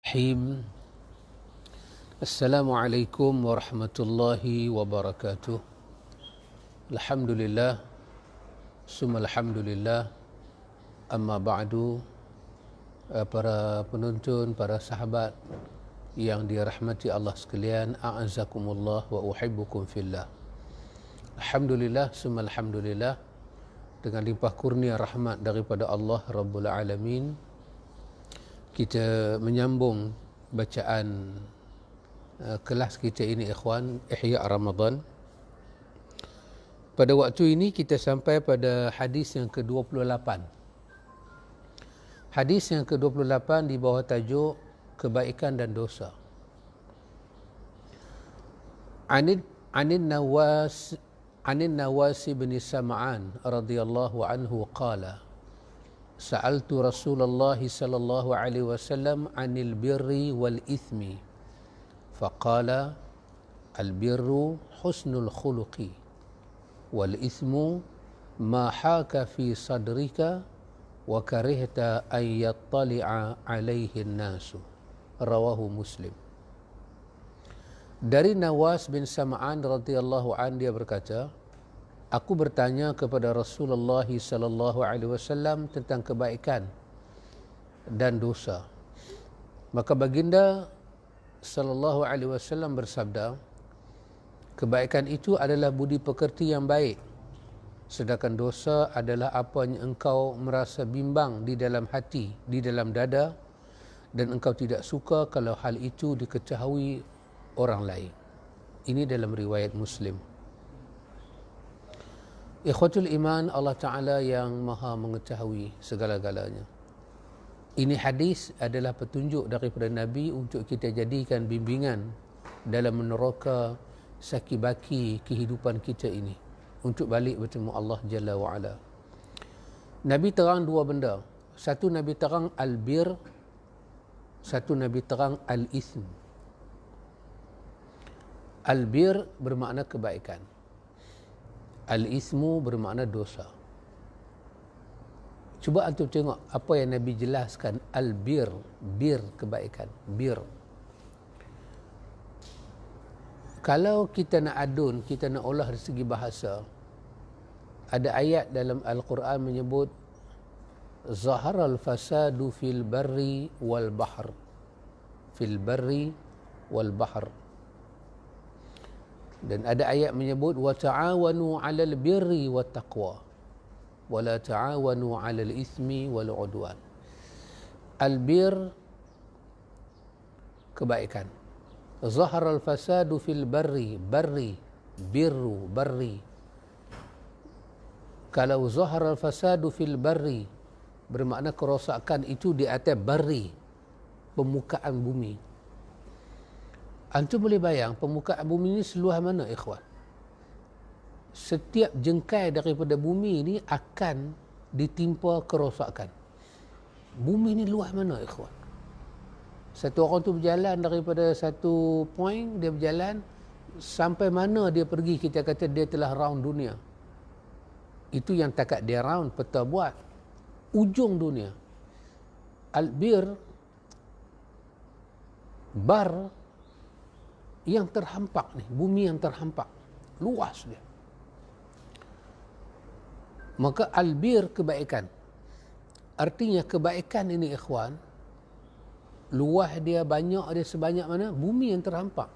Bismillahirrahmanirrahim. Assalamualaikum warahmatullahi wabarakatuh. Alhamdulillah, summa alhamdulillah, amma ba'du. Para penonton, para sahabat yang dirahmati Allah sekalian, a'azakumullah wa uhibbukum fillah. Alhamdulillah, summa alhamdulillah, dengan limpah kurnia rahmat daripada Allah Rabbul Alamin, kita menyambung bacaan kelas kita ini, ikhwan, Ihya Ramadan. Pada waktu ini kita sampai pada hadis yang ke-28. Hadis yang ke-28 di bawah tajuk kebaikan dan dosa. Anin Nawas bin Sam'an radhiyallahu anhu qala Sa'altu Rasulullah sallallahu alaihi wasallam 'anil birri wal ithmi faqala al birru husnul khuluqi wal ithmu ma haka fi sadrika wa karihta an yattali'a alaihi an-nasu. Rawahu Muslim. Dari Nawas bin Sam'an radhiyallahu anhu, dia berkata, aku bertanya kepada Rasulullah sallallahu alaihi wasallam tentang kebaikan dan dosa. Maka baginda sallallahu alaihi wasallam bersabda, kebaikan itu adalah budi pekerti yang baik, sedangkan dosa adalah apa yang engkau merasa bimbang di dalam hati, di dalam dada, dan engkau tidak suka kalau hal itu diketahui orang lain. Ini dalam riwayat Muslim. Ikhwatul iman, Allah Ta'ala yang maha mengetahui segala-galanya. Ini hadis adalah petunjuk daripada Nabi untuk kita jadikan bimbingan dalam meneroka saki-baki kehidupan kita ini, untuk balik bertemu Allah Jalla wa'ala. Nabi terang dua benda. Satu, Nabi terang al-bir. Satu, Nabi terang al-ithm. Al-bir bermakna kebaikan. Al-ismu bermakna dosa. Cuba antum tengok apa yang Nabi jelaskan. Al-bir, bir, kebaikan, bir. Kalau kita nak adun, kita nak olah dari segi bahasa, ada ayat dalam Al-Quran menyebut zaharal fasadu fil barri wal bahr. Fil barri wal bahr. Dan ada ayat menyebut wa ta'awanu 'alal birri wat taqwa wa la ta'awanu 'alal itsmi wal 'udwan. Al-bir, kebaikan. Zaharal fasadu fil barri, barri, birru, barri. Kalau zaharal fasadu fil barri bermakna kerosakan itu di atas barri, permukaan bumi. Antum boleh bayang permukaan bumi ini seluas mana, ikhwan? Setiap jengkai daripada bumi ini akan ditimpa kerosakan. Bumi ini luas mana, ikhwan? Satu orang tu berjalan daripada satu point, dia berjalan sampai mana dia pergi, kita kata dia telah round dunia. Itu yang takat dia round, peta buat ujung dunia. Al-bir, bar, yang terhampak ni, bumi yang terhampak, luas dia. Maka albir, kebaikan. Artinya kebaikan ini, ikhwan, luas dia, banyak dia, sebanyak mana bumi yang terhampak.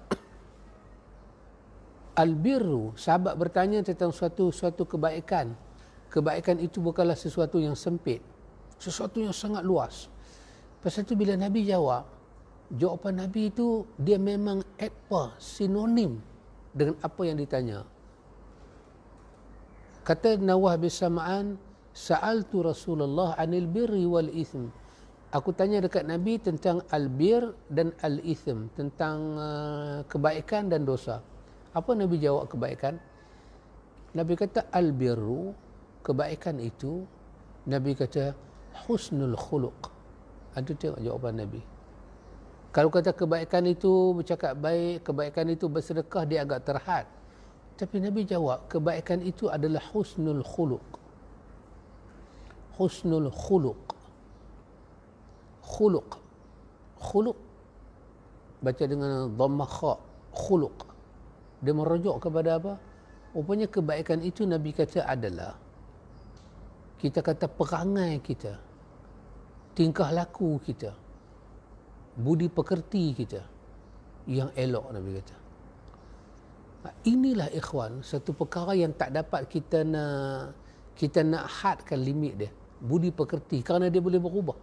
Albirru, sahabat bertanya tentang suatu kebaikan. Kebaikan itu bukanlah sesuatu yang sempit, sesuatu yang sangat luas. Pasal itu bila Nabi jawab, jawapan Nabi itu dia memang sinonim dengan apa yang ditanya. Kata Nawas bin Sam'an, sa'altu Rasulullah 'anil birri wal ithm. Aku tanya dekat Nabi tentang al-bir dan al-ithm, tentang kebaikan dan dosa. Apa Nabi jawab kebaikan? Nabi kata al-birru, kebaikan itu, Nabi kata husnul khuluq. Ada tengok jawapan Nabi. Kalau kata kebaikan itu bercakap baik, kebaikan itu bersedekah, dia agak terhad. Tapi Nabi jawab, kebaikan itu adalah husnul khuluq. Husnul khuluq. Khuluq. Khuluq baca dengan dhammah kha, khuluq. Dia merujuk kepada apa? Rupanya kebaikan itu Nabi kata adalah, kita kata perangai kita, tingkah laku kita, budi pekerti kita yang elok, Nabi kata. Inilah ikhwan satu perkara yang tak dapat kita nak hadkan limit dia, budi pekerti, kerana dia boleh berubah.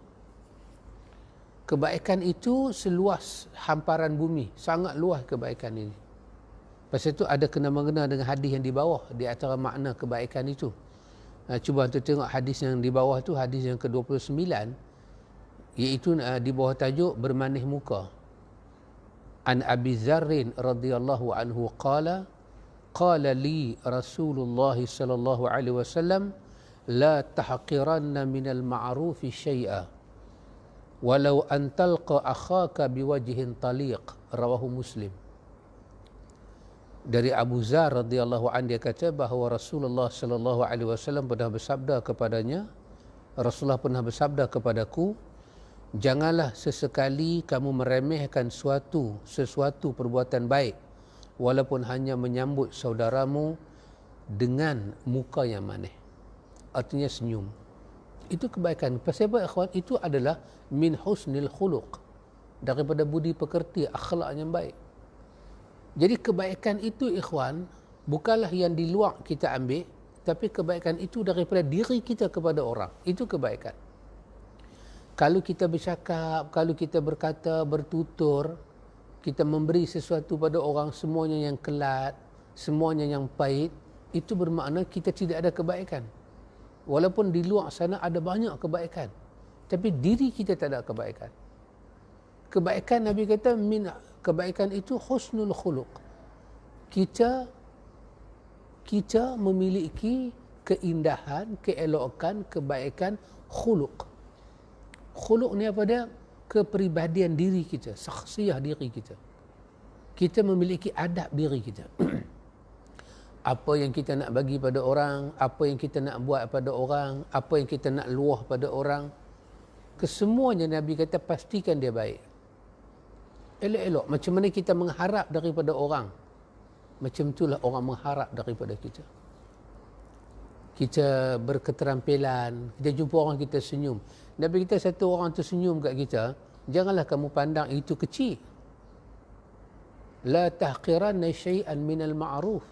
Kebaikan itu seluas hamparan bumi, sangat luas kebaikan ini. Pasal itu ada kena-mengena dengan hadis yang di bawah, di antara makna kebaikan itu. Cuba tu tengok hadis yang di bawah tu, hadis yang ke-29, iaitu di bawah tajuk bermanis muka. An Abi Dzarrin radhiyallahu anhu qala li Rasulullah sallallahu alaihi wasallam la tahqiranna minal ma'rufi syai'a walau an talqa akhaka biwajhin taliq, rawahu Muslim. Dari Abu Dzar radhiyallahu anhu, dia kata bahawa Rasulullah sallallahu alaihi wasallam pernah bersabda kepadanya, Rasulullah pernah bersabda kepadaku, janganlah sesekali kamu meremehkan sesuatu perbuatan baik walaupun hanya menyambut saudaramu dengan muka yang manis, artinya senyum. Itu kebaikan. Pasal apa ikhwan? Itu adalah min husnil khuluq, daripada budi pekerti, akhlak yang baik. Jadi kebaikan itu ikhwan bukanlah yang di luar kita ambil, tapi kebaikan itu daripada diri kita kepada orang. Itu kebaikan. Kalau kita bercakap, kalau kita berkata, bertutur, kita memberi sesuatu pada orang, semuanya yang kelat, semuanya yang pahit, itu bermakna kita tidak ada kebaikan. Walaupun di luar sana ada banyak kebaikan, tapi diri kita tak ada kebaikan. Kebaikan, Nabi kata, kebaikan itu husnul khuluq. Kita memiliki keindahan, keelokan, kebaikan khuluq. Khuluq ni apa dia? Kepribadian diri kita, syakhsiyah diri kita. Kita memiliki adab diri kita. Apa yang kita nak bagi pada orang, apa yang kita nak buat pada orang, apa yang kita nak luah pada orang, kesemuanya Nabi kata pastikan dia baik. Elok-elok. Macam mana kita mengharap daripada orang, macam itulah orang mengharap daripada kita. Kita berketerampilan, kita jumpa orang, kita senyum. Nabi kita, satu orang tu senyum kat kita, janganlah kamu pandang itu kecil. La tahqiranna syai'an minal ma'ruf.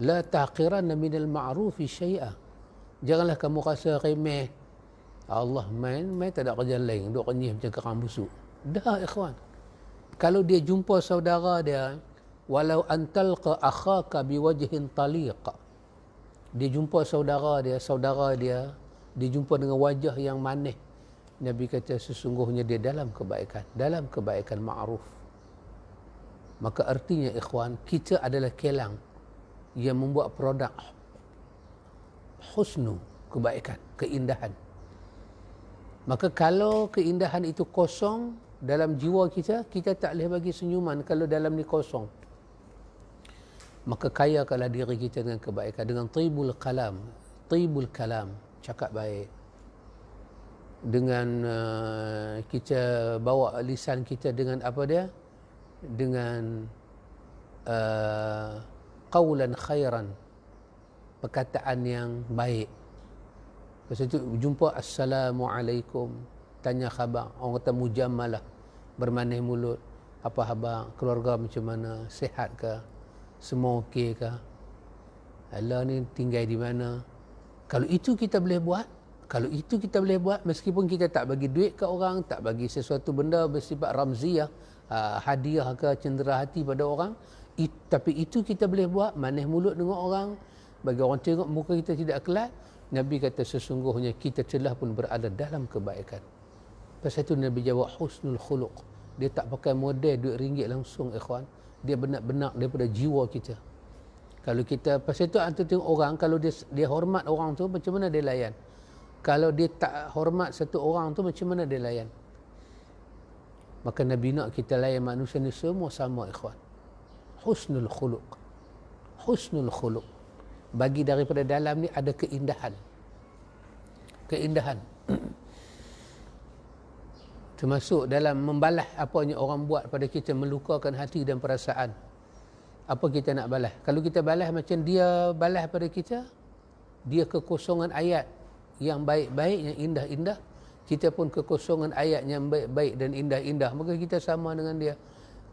La tahqiranna minal ma'rufi syai'a. Janganlah kamu rasa remeh. Allah main tak ada kerja lain, duk renyih macam kerang busuk. Dah ikhwan. Kalau dia jumpa saudara dia, walau antalqa akhaka biwajhin taliq, dia jumpa saudara dia jumpa dengan wajah yang manis, Nabi kata sesungguhnya dia dalam kebaikan ma'ruf. Maka artinya ikhwan, kita adalah kelang yang membuat produk husnu, kebaikan, keindahan. Maka kalau keindahan itu kosong dalam jiwa kita, kita tak boleh bagi senyuman kalau dalam ni kosong. Maka kayakanlah diri kita dengan kebaikan, dengan tibul kalam, cakap baik. Dengan kita bawa lisan kita dengan apa dia? Dengan qawlan khairan, perkataan yang baik. Lepas itu jumpa Assalamualaikum, tanya khabar, orang kata mujammalah, bermanis mulut, apa khabar, keluarga macam mana, sihat ke, semua okey ke, Allah ni tinggal di mana. Kalau itu kita boleh buat, meskipun kita tak bagi duit ke orang, tak bagi sesuatu benda bersifat ramziah, hadiah ke cendera hati pada orang, tapi itu kita boleh buat, manis mulut dengan orang, bagi orang tengok muka kita tidak kelat. Nabi kata sesungguhnya kita telah pun berada dalam kebaikan. Pasal itu Nabi jawab husnul khuluq. Dia tak pakai model duit ringgit langsung ikhwan. Dia benar-benar daripada jiwa kita. Kalau kita, pasal itu antum tengok orang, kalau dia hormat orang tu, macam mana dia layan? Kalau dia tak hormat satu orang tu, macam mana dia layan? Maka Nabi nak kita layan manusia ni semua sama ikhwan. Husnul khuluq. Husnul khuluq. Bagi daripada dalam ni ada keindahan. Termasuk dalam membalas apa yang orang buat pada kita, melukakan hati dan perasaan. Apa kita nak balas? Kalau kita balas macam dia balas pada kita, dia kekosongan ayat yang baik-baik, yang indah-indah, kita pun kekosongan ayat yang baik-baik dan indah-indah, maka kita sama dengan dia.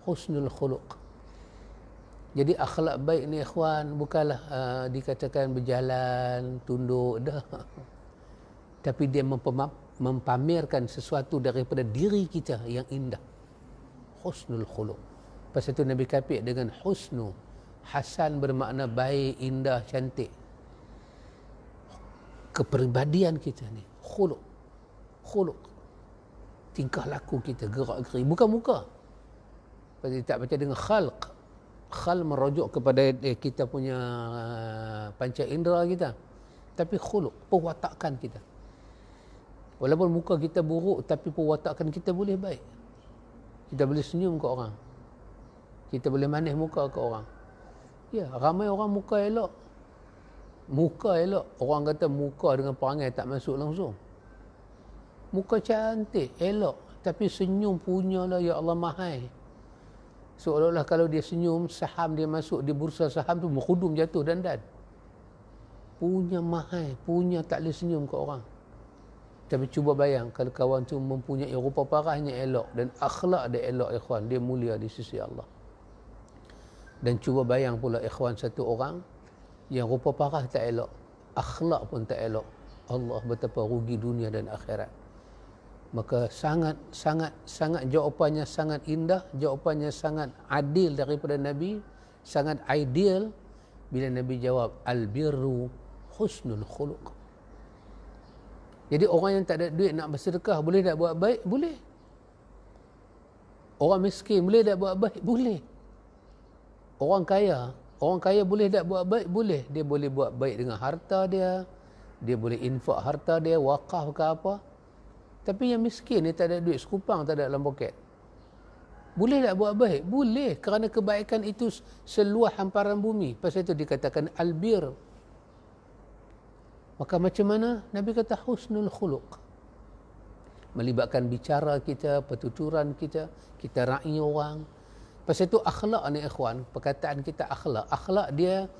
Husnul khuluq. Jadi akhlak baik ni ikhwan bukanlah dikatakan berjalan tunduk dah, tapi dia mempamerkan sesuatu daripada diri kita yang indah. Husnul khuluq. Pasal itu Nabi kapit dengan husnu. Hasan bermakna baik, indah, cantik. Kepribadian kita ni khuluq. Khuluq. Tingkah laku kita, gerak geri, bukan muka. Pasal tak baca dengan khalq. Khal merujuk kepada kita punya panca indera kita. Tapi khuluq, perwatakan kita. Walaupun muka kita buruk, tapi perwatakan kita boleh baik. Kita boleh senyum ke orang. Kita boleh manis muka ke orang. Ya, ramai orang muka elok. Muka elok. Orang kata muka dengan perangai tak masuk langsung. Muka cantik, elok. Tapi senyum punyalah, ya Allah, mahal. Seolah-olah kalau dia senyum, saham dia masuk di bursa saham tu berkhudum jatuh dandan. Punya mahal, punya tak boleh senyum ke orang. Tapi cuba bayang kalau kawan tu mempunyai rupa parahnya elok dan akhlak dia elok, ikhwan, dia mulia di sisi Allah. Dan cuba bayang pula ikhwan, satu orang yang rupa parah tak elok, akhlak pun tak elok. Allah, betapa rugi dunia dan akhirat. Maka sangat jawapannya sangat indah, jawapannya sangat adil daripada Nabi, sangat ideal bila Nabi jawab al-birru husnul khuluq. Jadi orang yang tak ada duit nak bersedekah boleh tak buat baik? Boleh. Orang miskin boleh tak buat baik? Boleh. Orang kaya boleh tak buat baik? Boleh. Dia boleh buat baik dengan harta dia, dia boleh infak harta dia, wakaf ke apa. Tapi yang miskin ni tak ada duit, sekupang tak ada dalam poket. Boleh tak buat baik? Boleh. Kerana kebaikan itu seluas hamparan bumi. Pasal itu dikatakan albir. Maka macam mana? Nabi kata husnul khuluq. Melibatkan bicara kita, pertuturan kita, kita ra'i orang. Pasal itu akhlak ni ikhwan, perkataan kita akhlak. Akhlak dia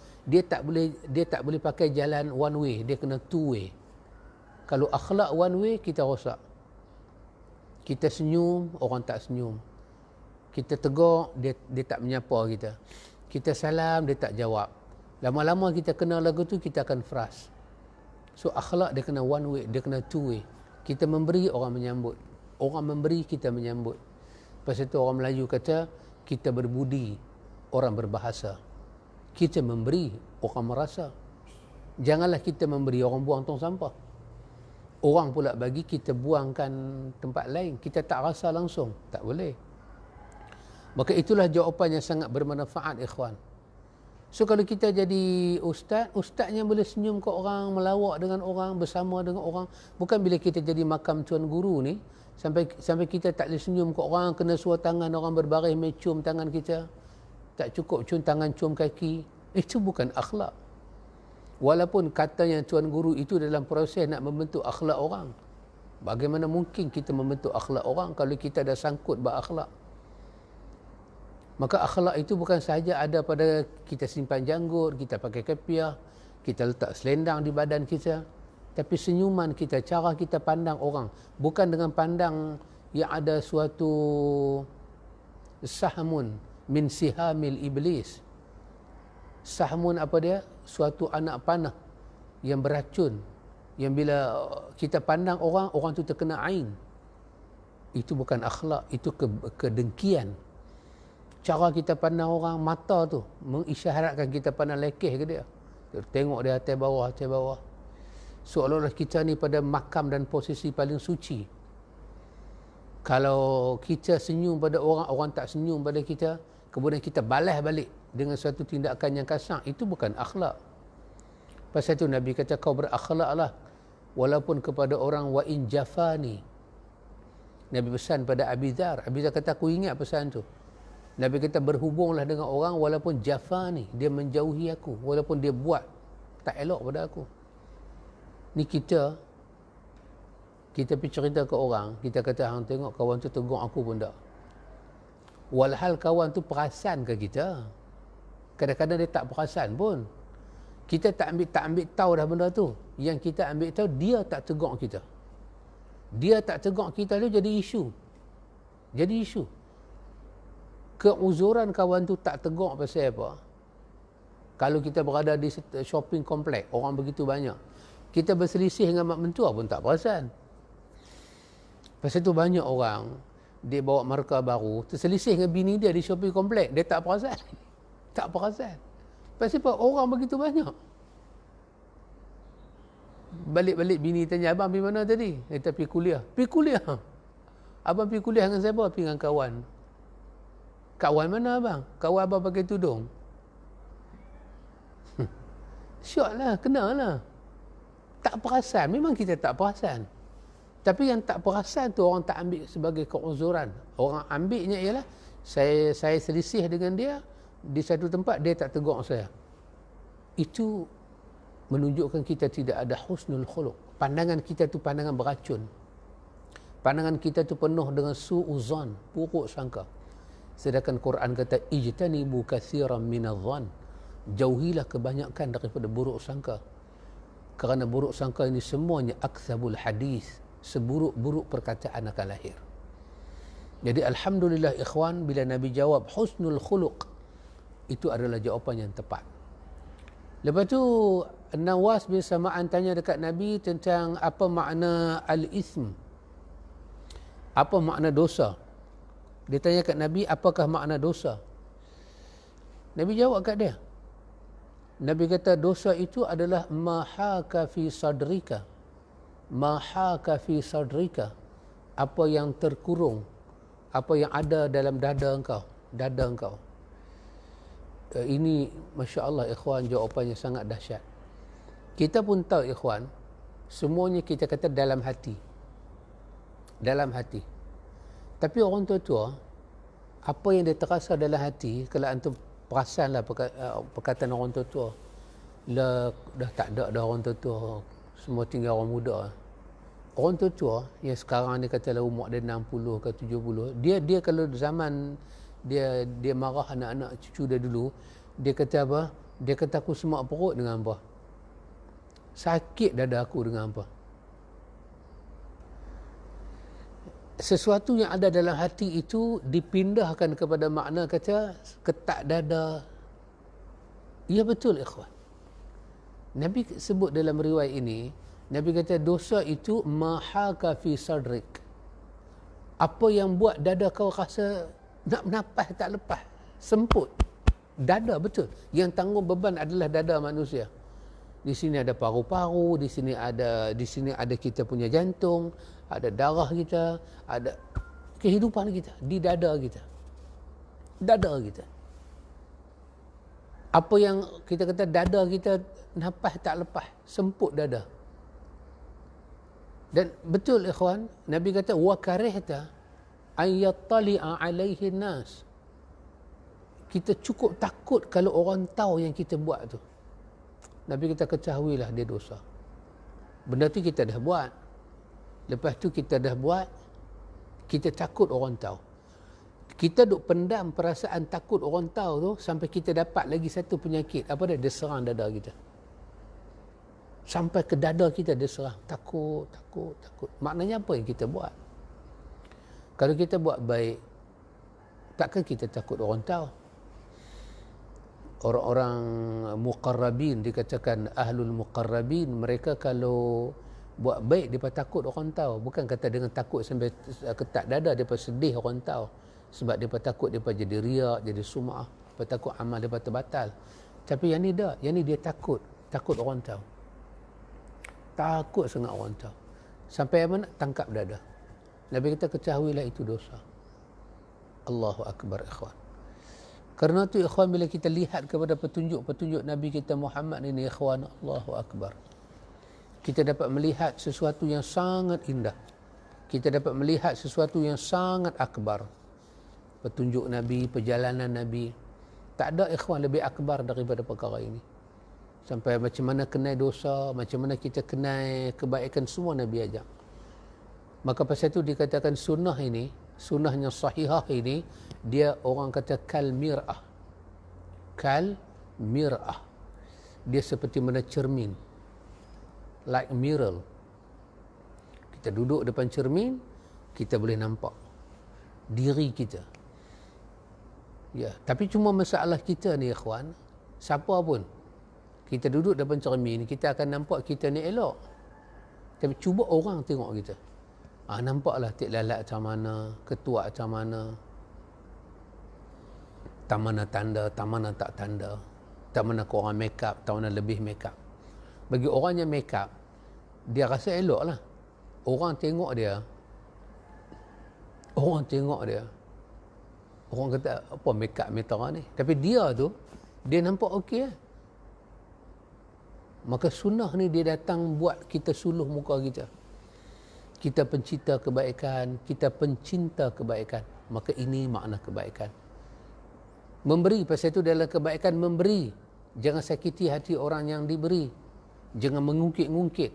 tak boleh pakai jalan one way, dia kena two way. Kalau akhlak one way, kita rosak. Kita senyum, orang tak senyum. Kita tegur, dia tak menyapa kita. Kita salam, dia tak jawab. Lama-lama kita kenal lagu tu, kita akan frust. So akhlak dia kena one way, dia kena two way. Kita memberi, orang menyambut. Orang memberi, kita menyambut. Pasal itu orang Melayu kata, kita berbudi, orang berbahasa. Kita memberi, orang merasa. Janganlah kita memberi, orang buang tong sampah. Orang pula bagi, kita buangkan tempat lain. Kita tak rasa langsung. Tak boleh. Maka itulah jawapan yang sangat bermanfaat, ikhwan. So kalau kita jadi ustaznya boleh senyum ke orang, melawak dengan orang, bersama dengan orang. Bukan bila kita jadi makam tuan guru ni, sampai kita tak boleh senyum ke orang, kena suar tangan orang berbaris, cium tangan kita. Tak cukup cium tangan, cium kaki. Itu bukan akhlak. Walaupun katanya tuan guru itu dalam proses nak membentuk akhlak orang. Bagaimana mungkin kita membentuk akhlak orang kalau kita dah sangkut berakhlak? Maka akhlak itu bukan sahaja ada pada kita simpan janggut, kita pakai kepiah, kita letak selendang di badan kita. Tapi senyuman kita, cara kita pandang orang. Bukan dengan pandang yang ada suatu sahmun min sihamil iblis. Sahmun apa dia? Suatu anak panah yang beracun, yang bila kita pandang orang, orang tu terkena ain. Itu bukan akhlak, itu kedengkian. Cara kita pandang orang, mata tu mengisyaratkan kita pandang lekeh ke dia. Tengok dia atas bawah. Seolah-olah kita ni pada makam dan posisi paling suci. Kalau kita senyum pada orang, orang tak senyum pada kita, kemudian kita balas balik dengan suatu tindakan yang kasar, itu bukan akhlak. Pasal itu Nabi kata, kau berakhlaklah walaupun kepada orang wa in jafani. Nabi pesan pada Abi Dzar. Abi Dzar kata, aku ingat pesan tu. Nabi kata, berhubunglah dengan orang walaupun jafani, dia menjauhi aku, walaupun dia buat tak elok pada aku. Ni kita Kita pergi cerita ke orang, kita kata, hang tengok kawan tu tegur aku pun tak. Walhal kawan tu perasan ke kita. Kadang-kadang dia tak perasan pun. Kita tak ambil tahu dah benda tu. Yang kita ambil tahu, dia tak tegur kita. Dia tak tegur kita tu jadi isu. Jadi isu. Keuzuran kawan tu tak tegur pasal apa? Kalau kita berada di shopping komplek, orang begitu banyak. Kita berselisih dengan mak mentua pun tak perasan. Pasal tu banyak orang, dia bawa markah baru, terselisih dengan bini dia di shopping komplek, dia tak perasan. Tak perasan. Pasal apa? Orang begitu banyak. Balik-balik bini tanya, abang pergi mana tadi? Dia pergi kuliah. Pergi kuliah? Abang pergi kuliah dengan siapa? Pergi dengan kawan. Kawan mana abang? Kawan abang pakai tudung. Syok lah, kena lah. Tak perasan. Memang kita tak perasan. Tapi yang tak perasan tu orang tak ambil sebagai keuzuran. Orang ambilnya ialah saya selisih dengan dia di satu tempat, dia tak tegur saya. Itu menunjukkan kita tidak ada husnul khuluq. Pandangan kita tu pandangan beracun. Pandangan kita tu penuh dengan su'uzan, buruk sangka. Sedangkan Quran kata ijtanibu katsiran minadh-dhann. Jauhilah kebanyakan daripada buruk sangka. Kerana buruk sangka ini semuanya aktsabul hadis. Seburuk-buruk perkataan akan lahir. Jadi alhamdulillah ikhwan, bila Nabi jawab husnul khuluq, itu adalah jawapan yang tepat. Lepas tu Nawas bin Sam'an tanya dekat Nabi tentang apa makna al-ism. Apa makna dosa? Dia tanya kat Nabi, apakah makna dosa? Nabi jawab kat dia. Nabi kata dosa itu adalah mahaka fi sadrika. Mahaka fi sadrika, apa yang terkurung, apa yang ada dalam dada engkau, ini Masya Allah ikhwan, jawapannya sangat dahsyat. Kita pun tahu ikhwan, semuanya kita kata dalam hati, tapi orang tua-tua, apa yang dia terasa dalam hati, kalau antum perasanlah perkataan orang tua-tua, dah tak ada dah orang tua-tua, semua tinggal orang muda. Orang tua-tua yang sekarang ni katalah umur dia 60 ke 70, dia kalau zaman dia marah anak-anak cucu dia dulu, dia kata apa? Dia kata aku semak perut dengan apa? Sakit dada aku dengan apa? Sesuatu yang ada dalam hati itu dipindahkan kepada makna kata ketak dada. Ya betul ikhwan. Nabi sebut dalam riwayat ini, Nabi kata dosa itu mahaka fi sadrik. Apa yang buat dada kau rasa nak napas tak lepas, semput. Dada betul. Yang tanggung beban adalah dada manusia. Di sini ada paru-paru, di sini ada kita punya jantung, ada darah kita, ada kehidupan kita di dada kita. Dada kita. Apa yang kita kata dada kita napas tak lepas, semput dada. Dan betul ikhwan, Nabi kata wa karihta an yattali'a alaihi nas. Kita cukup takut kalau orang tahu yang kita buat tu. Nabi kita ketahuilah dia dosa. Benda tu kita dah buat. Lepas tu kita dah buat, kita takut orang tahu. Kita duk pendam perasaan takut orang tahu tu sampai kita dapat lagi satu penyakit. Apa dia? Dia serang dada kita. Sampai ke dada kita dia serang. Takut. Maknanya apa yang kita buat? Kalau kita buat baik, takkan kita takut orang tahu? Orang-orang muqarrabin, dikatakan ahlul muqarrabin, mereka kalau buat baik, mereka takut orang tahu. Bukan kata dengan takut sampai ketak dada, mereka sedih orang tahu. Sebab mereka takut mereka jadi riak, jadi sum'ah. Mereka takut amal mereka terbatal. Tapi yang ni tak. Yang ni dia takut orang tahu. Takut sangat orang tahu. Sampai mana? Tangkap dada. Nabi kita ketahuilah itu dosa. Allahu Akbar ikhwan. Kerana tu ikhwan, bila kita lihat kepada petunjuk-petunjuk Nabi kita Muhammad ini ikhwan, Allahu Akbar, kita dapat melihat sesuatu yang sangat indah. Kita dapat melihat sesuatu yang sangat akbar. Petunjuk Nabi, perjalanan Nabi. Tak ada ikhwan lebih akbar daripada perkara ini. Sampai macam mana kenai dosa, macam mana kita kenai kebaikan, semua Nabi ajak. Maka pasal itu dikatakan sunnah ini, sunnahnya sahihah ini, dia orang kata kal mir'ah. Kal mir'ah. Dia seperti mana cermin. Like mirror. Kita duduk depan cermin, kita boleh nampak diri kita. Ya, tapi cuma masalah kita ni ikhwan, siapa pun kita duduk depan cermin, kita akan nampak kita ni elok. Tapi cuba orang tengok kita. Nampaklah tik lalat macam mana, ketua macam mana, tak mana tanda, tak mana tak tanda, tak mana korang make up, tak mana lebih make up. Bagi orang yang make up, dia rasa elok lah. Orang tengok dia, orang kata apa make up metara ni, tapi dia tu dia nampak okey lah. Maka sunnah ni dia datang buat kita suluh muka kita. Kita pencinta kebaikan, kita pencinta kebaikan. Maka ini makna kebaikan. Memberi, pasal itu dalam kebaikan memberi. Jangan sakiti hati orang yang diberi. Jangan mengungkit-ungkit.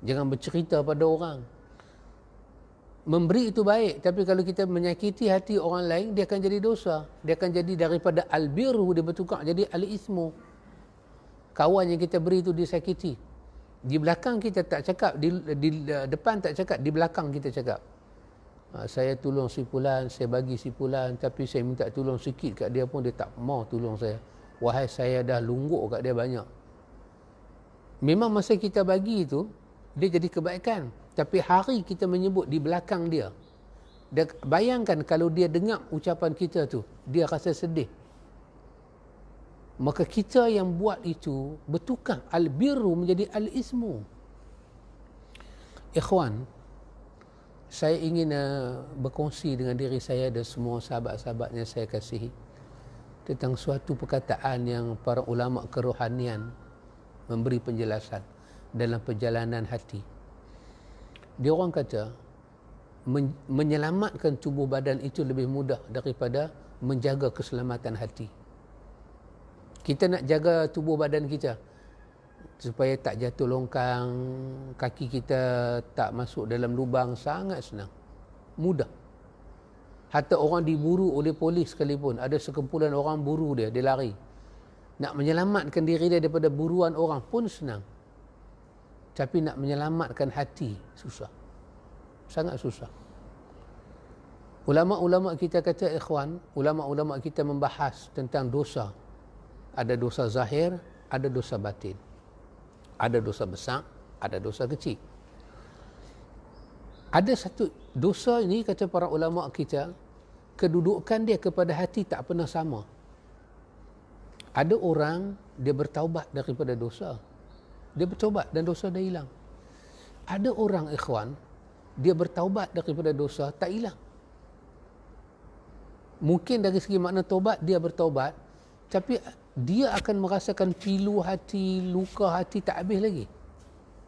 Jangan bercerita pada orang. Memberi itu baik, tapi kalau kita menyakiti hati orang lain, dia akan jadi dosa. Dia akan jadi daripada al-birru, dia bertukar jadi al-ismu. Kawan yang kita beri itu disakiti. Di belakang kita tak cakap, di depan tak cakap, di belakang kita cakap. Saya tolong si fulan, saya bagi si fulan, tapi saya minta tolong sikit kat dia pun dia tak mau tolong saya. Wahai, saya dah lungguk kat dia banyak. Memang masa kita bagi itu, dia jadi kebaikan. Tapi hari kita menyebut di belakang dia. Dan bayangkan kalau dia dengar ucapan kita tu, dia rasa sedih. Maka kita yang buat itu bertukar al-birru menjadi al-ismu. Ikhwan, saya ingin berkongsi dengan diri saya dan semua sahabat-sahabat yang saya kasihi tentang suatu perkataan yang para ulama kerohanian memberi penjelasan dalam perjalanan hati. Dia orang kata menyelamatkan tubuh badan itu lebih mudah daripada menjaga keselamatan hati. Kita nak jaga tubuh badan kita supaya tak jatuh longkang, kaki kita tak masuk dalam lubang, sangat senang, mudah. Hatta orang diburu oleh polis sekalipun, ada sekumpulan orang buru dia lari. Nak menyelamatkan diri dia daripada buruan orang pun senang. Tapi nak menyelamatkan hati susah, sangat susah. Ulama-ulama kita kata, ikhwan, ulama-ulama kita membahas tentang dosa. Ada dosa zahir, ada dosa batin. Ada dosa besar, ada dosa kecil. Ada satu dosa ini, kata para ulama kita, kedudukan dia kepada hati tak pernah sama. Ada orang, dia bertaubat daripada dosa. Dia bertaubat dan dosa dah hilang. Ada orang, ikhwan, dia bertaubat daripada dosa, tak hilang. Mungkin dari segi makna taubat, dia bertaubat, tapi dia akan merasakan pilu hati, luka hati tak habis lagi.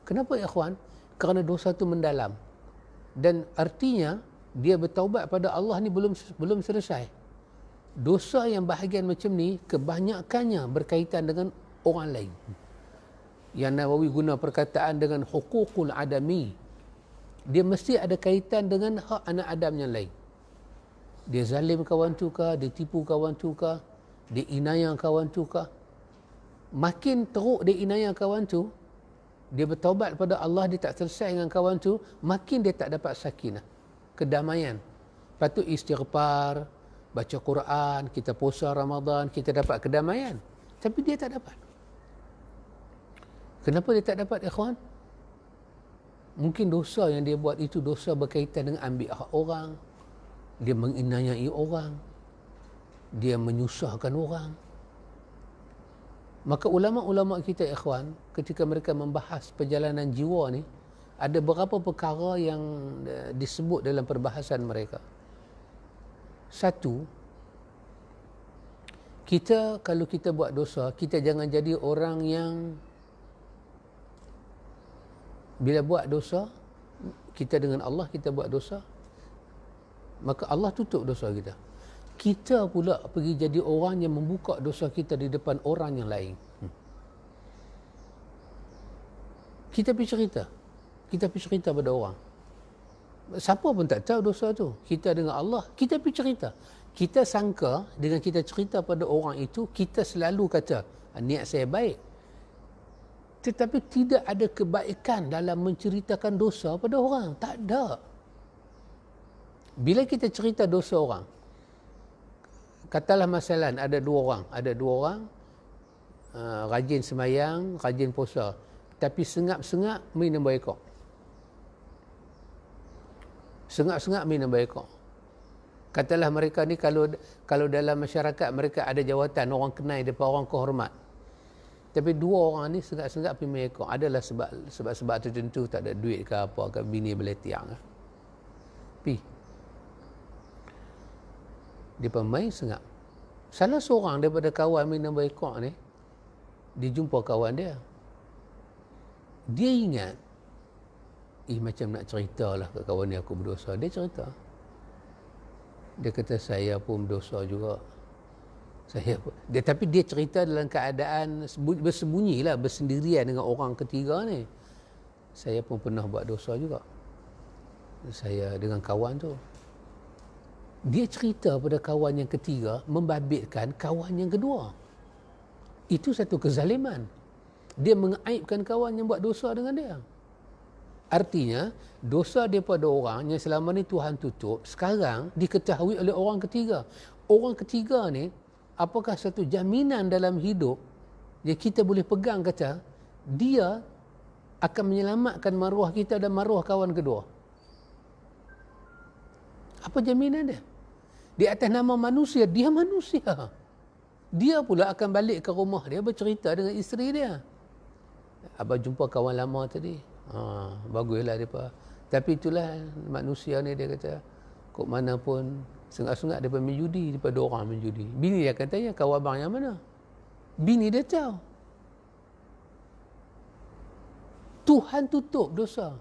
Kenapa, ikhwan? Kerana dosa itu mendalam. Dan artinya, dia bertaubat pada Allah ni belum selesai. Dosa yang bahagian macam ni, kebanyakannya berkaitan dengan orang lain. Yang Nawawi guna perkataan dengan hukukul adami. Dia mesti ada kaitan dengan hak anak Adam yang lain. Dia zalim kawan tu kah, dia tipu kawan tu kah, dia inayah kawan tu kah. Makin teruk dia inayah kawan tu, dia bertaubat pada Allah, dia tak selesai dengan kawan tu, makin dia tak dapat sakinah, kedamaian. Patut istighfar, baca Quran, kita puasa Ramadan, kita dapat kedamaian. Tapi dia tak dapat. Kenapa dia tak dapat, ikhwan? Mungkin dosa yang dia buat itu dosa berkaitan dengan ambil hak orang, dia menginayai orang, dia menyusahkan orang. Maka ulama-ulama kita, ikhwan, ketika mereka membahas perjalanan jiwa ni, ada beberapa perkara yang disebut dalam perbahasan mereka. Satu, kita kalau kita buat dosa, kita jangan jadi orang yang bila buat dosa, kita dengan Allah kita buat dosa, maka Allah tutup dosa kita. Kita pula pergi jadi orang yang membuka dosa kita di depan orang yang lain. Kita pergi cerita pada orang. Siapa pun tak tahu dosa tu. Kita dengan Allah, kita pergi cerita. Kita sangka dengan kita cerita pada orang itu, kita selalu kata, niat saya baik. Tetapi tidak ada kebaikan dalam menceritakan dosa pada orang. Tak ada. Bila kita cerita dosa orang, katalah masalah ada dua orang rajin semayang, rajin puasa, tapi sengap-sengap minum baikok. Sengap-sengap minum baikok. Katalah mereka ni kalau dalam masyarakat mereka ada jawatan, orang kenal depan orang kehormat. Tapi dua orang ni sengap-sengap pergi main ekor. Adalah sebab tertentu, tak ada duit ke apa ke, bini beletiang ke. Pi. Dia pemain sengap. Salah seorang daripada kawan minum ekor ni, dia jumpa kawan dia. Dia ingat, macam nak ceritalah ke kawan ni aku berdosa. Dia cerita. Dia kata saya pun berdosa juga. Tapi dia cerita dalam keadaan bersembunyi lah, bersendirian dengan orang ketiga ni. Saya pun pernah buat dosa juga. Saya dengan kawan tu. Dia cerita pada kawan yang ketiga, membabitkan kawan yang kedua. Itu satu kezaliman. Dia mengaibkan kawan yang buat dosa dengan dia. Artinya, dosa daripada orang yang selama ni Tuhan tutup, sekarang diketahui oleh orang ketiga. Orang ketiga ni, apakah satu jaminan dalam hidup yang kita boleh pegang kata dia akan menyelamatkan maruah kita dan maruah kawan kedua? Apa jaminan dia? Di atas nama manusia, dia manusia. Dia pula akan balik ke rumah dia bercerita dengan isteri dia. Abang jumpa kawan lama tadi. Baguslah dia. Tapi itulah manusia ni, dia kata kok mana pun sengak-sengak dia main judi daripada orang main judi. Bini dia akan tanya, kawan abang yang mana? Bini dia tahu. Tuhan tutup dosa.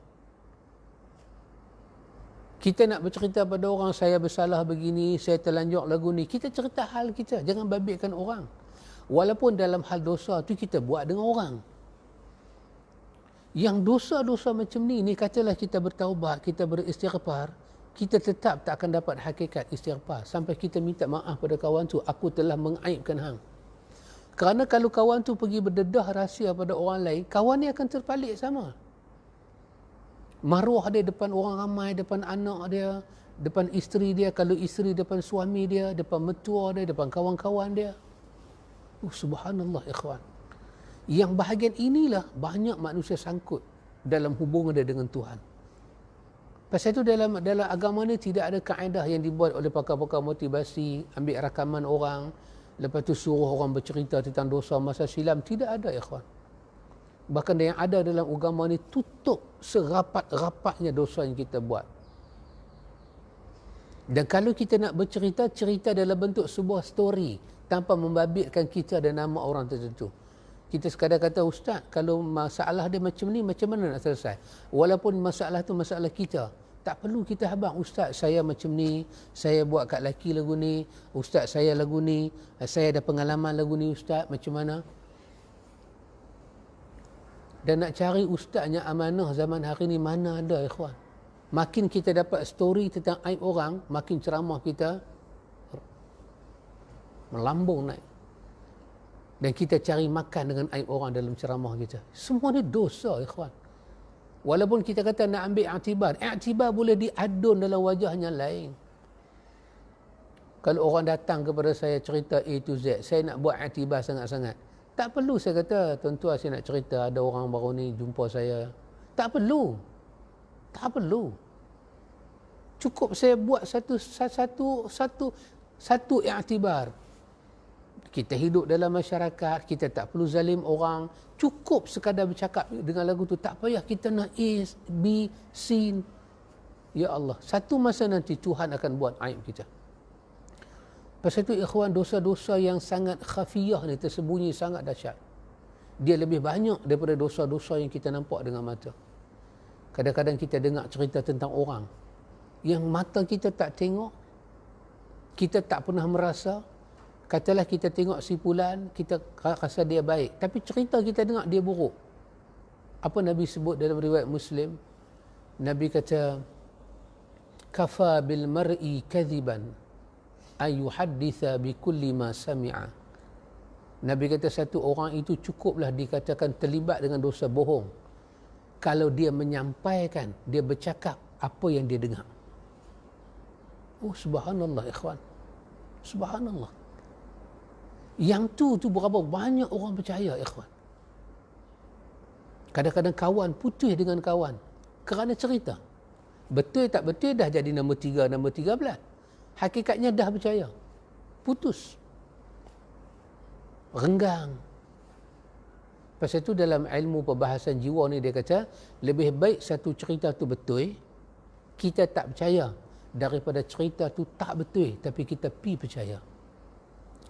Kita nak bercerita pada orang, saya bersalah begini, saya terlanjur lagu ni. Kita cerita hal kita, jangan babitkan orang. Walaupun dalam hal dosa tu kita buat dengan orang. Yang dosa-dosa macam ni katalah kita bertaubat, kita beristighfar, kita tetap tak akan dapat hakikat istighfar sampai kita minta maaf pada kawan tu, aku telah mengaibkan hang. Kerana kalau kawan tu pergi berdedah rahsia pada orang lain, kawan ni akan terpalit sama. Maruah dia depan orang ramai, depan anak dia, depan isteri dia, kalau isteri depan suami dia, depan mertua dia, depan kawan-kawan dia. Subhanallah ikhwan. Yang bahagian inilah banyak manusia sangkut dalam hubungan dia dengan Tuhan. Pasal itu dalam agama ni tidak ada kaedah yang dibuat oleh pakar-pakar motivasi, ambil rakaman orang, lepas tu suruh orang bercerita tentang dosa masa silam. Tidak ada ikhwan. Bahkan yang ada dalam agama ni tutup serapat-rapatnya dosa yang kita buat. Dan kalau kita nak bercerita, cerita dalam bentuk sebuah story tanpa membabitkan kita dan nama orang tertentu. Kita sekadar kata, ustaz, kalau masalah dia macam ni, macam mana nak selesai? Walaupun masalah tu masalah kita, tak perlu kita habang, ustaz saya macam ni, saya buat kat laki lagu ni, ustaz saya lagu ni, saya ada pengalaman lagu ni ustaz, macam mana? Dan nak cari ustaznya amanah zaman hari ni mana ada ikhwan. Makin kita dapat story tentang aib orang, makin ceramah kita melambung naik. Dan kita cari makan dengan aib orang dalam ceramah kita. Semua ni dosa ikhwan. Walaupun kita kata nak ambil i'tibar boleh diadun dalam wajahnya lain. Kalau orang datang kepada saya cerita A to Z, saya nak buat i'tibar sangat-sangat. Tak perlu saya kata, tuan-tuan saya nak cerita ada orang baru ni jumpa saya. Tak perlu. Tak perlu. Cukup saya buat satu i'tibar. Kita hidup dalam masyarakat, kita tak perlu zalim orang. Cukup sekadar bercakap dengan lagu tu. Tak payah kita nak A, B, C. Ya Allah, satu masa nanti Tuhan akan buat aib kita. Pasal itu ikhwan, dosa-dosa yang sangat khafiyah ni, tersembunyi, sangat dahsyat. Dia lebih banyak daripada dosa-dosa yang kita nampak dengan mata. Kadang-kadang kita dengar cerita tentang orang yang mata kita tak tengok, kita tak pernah merasa. Katalah kita tengok si fulan, kita rasa dia baik, tapi cerita kita dengar dia buruk. Apa Nabi sebut dalam riwayat Muslim? Nabi kata, kafa bil mar'i kadhiban ay yuhadditha bi kulli ma sami'a. Nabi kata satu orang itu cukuplah dikatakan terlibat dengan dosa bohong kalau dia menyampaikan, dia bercakap apa yang dia dengar. Oh subhanallah ikhwan. Subhanallah. Yang tu berapa banyak orang percaya ikhwan. Kadang-kadang kawan putus dengan kawan kerana cerita. Betul tak betul dah jadi nombor 3, nombor 13. Hakikatnya dah percaya. Putus. Renggang. Pasal itu dalam ilmu perbahasan jiwa ni dia kata, lebih baik satu cerita tu betul, kita tak percaya, daripada cerita tu tak betul, tapi kita percaya.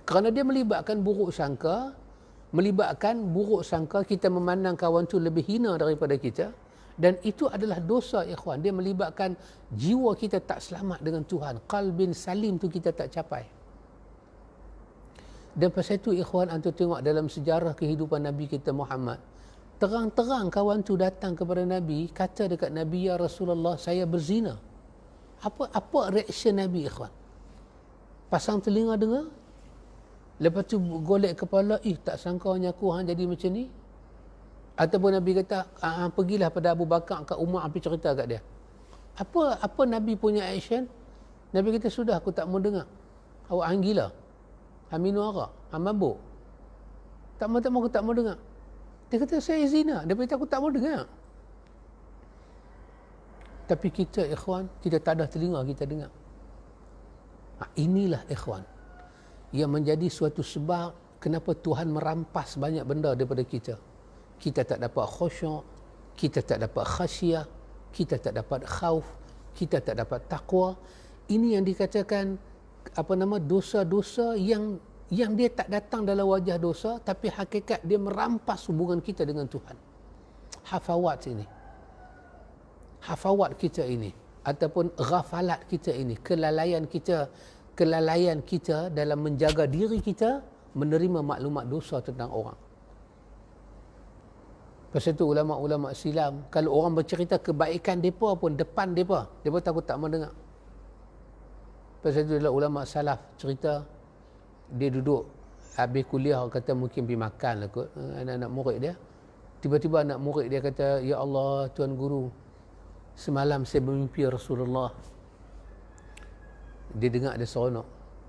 Kerana dia melibatkan buruk sangka, kita memandang kawan tu lebih hina daripada kita, dan itu adalah dosa ikhwan. Dia melibatkan jiwa kita tak selamat dengan Tuhan. Qalbin salim tu kita tak capai. Dan pasal itu ikhwan, antum tengok dalam sejarah kehidupan Nabi kita Muhammad, terang-terang kawan tu datang kepada Nabi, kata dekat Nabi, ya Rasulullah, saya berzina. Apa reaction Nabi ikhwan? Pasang telinga dengar, lepas tu golek kepala, tak sangkanya aku hang jadi macam ni. Ataupun Nabi kata, pergilah pada Abu Bakar kat Umar, pergi cerita kat dia. Apa Nabi punya action? Nabi kata, sudah aku tak mau dengar. Awak hang gila, hang minum arak, hang mabuk. Tak mau aku tak mau dengar. Dia kata saya zina. Dia kata aku tak mau dengar. Tapi kita ikhwan, kita tak ada telinga kita dengar. Inilah ikhwan yang menjadi suatu sebab kenapa Tuhan merampas banyak benda daripada kita. Kita tak dapat khusyuk, kita tak dapat khasyah, kita tak dapat khauf, kita tak dapat taqwa. Ini yang dikatakan dosa-dosa yang dia tak datang dalam wajah dosa, tapi hakikat dia merampas hubungan kita dengan Tuhan. Hafawat kita ini ataupun ghafalat kita ini, kelalaian kita dalam menjaga diri kita menerima maklumat dosa tentang orang. Pasal itu ulama-ulama silam, kalau orang bercerita kebaikan mereka pun depan mereka takut tak mau dengar. Pasal itu ulama salaf cerita, dia duduk habis kuliah, kata mungkin pergi makan lah kot anak-anak murid dia. Tiba-tiba anak murid dia kata, ya Allah Tuan Guru, semalam saya bermimpi Rasulullah. Dia dengar ada seronok.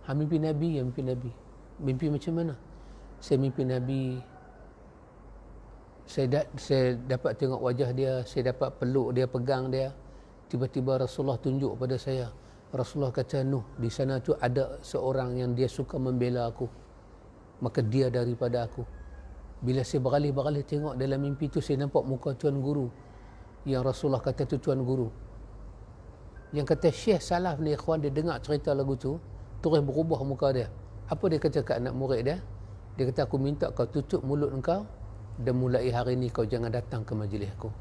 Mimpi Nabi, mimpi Nabi. Mimpi macam mana? Saya mimpi Nabi, saya dapat tengok wajah dia, saya dapat peluk dia, pegang dia. Tiba-tiba Rasulullah tunjuk pada saya. Rasulullah kata, Nuh, di sana tu ada seorang yang dia suka membela aku, maka dia daripada aku. Bila saya beralih-beralih tengok dalam mimpi tu, saya nampak muka Tuan Guru, yang Rasulullah kata tu Tuan Guru. Yang kata Syekh Salaf ni ikhwan, dia dengar cerita lagu tu, terus berubah muka dia. Apa dia kata kat anak murid dia? Dia kata, aku minta kau tutup mulut engkau, dan mulai hari ni kau jangan datang ke majlis aku.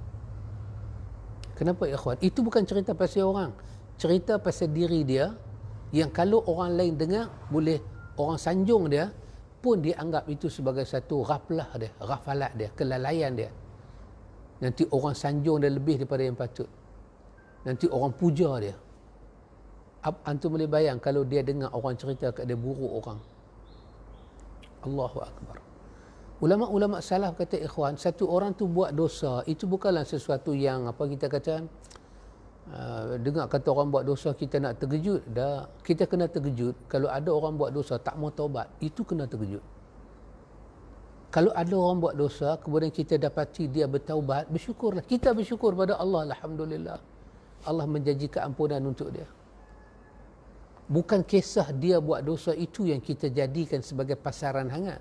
Kenapa ikhwan? Itu bukan cerita pasal orang, cerita pasal diri dia, yang kalau orang lain dengar, boleh orang sanjung dia pun dia anggap itu sebagai satu ghafalat dia, kelalaian dia. Nanti orang sanjung dia lebih daripada yang patut. Nanti orang puja dia. Antum boleh bayang kalau dia dengar orang cerita kat dia buruk orang. Allahu Akbar. Ulama-ulama salaf kata ikhwan, satu orang tu buat dosa, itu bukanlah sesuatu yang kita kata, dengar kata orang buat dosa kita nak terkejut. Dah, kita kena terkejut kalau ada orang buat dosa tak mau taubat, itu kena terkejut. Kalau ada orang buat dosa kemudian kita dapati dia bertaubat, bersyukurlah. Kita bersyukur pada Allah, alhamdulillah. Allah menjanji keampunan untuk dia. Bukan kisah dia buat dosa itu yang kita jadikan sebagai pasaran hangat.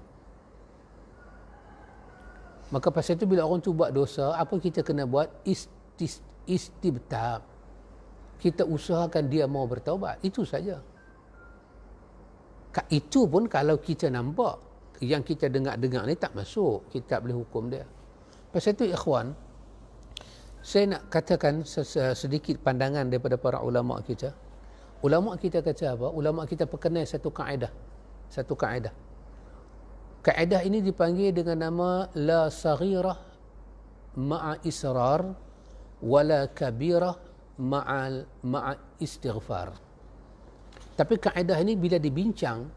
Maka pasal itu bila orang tu buat dosa, apa kita kena buat? Istibtab. Kita usahakan dia mau bertaubat. Itu saja. Itu pun kalau kita nampak yang kita dengar-dengar ni tak masuk, kita tak boleh hukum dia. Pasal itu ikhwan, saya nak katakan sedikit pandangan daripada para ulama kita. Ulama kita kata apa? Ulama kita perkenal satu kaedah. Kaedah ini dipanggil dengan nama la saghirah ma'a israr wala kabirah ma'a istighfar. Tapi kaedah ini bila dibincang,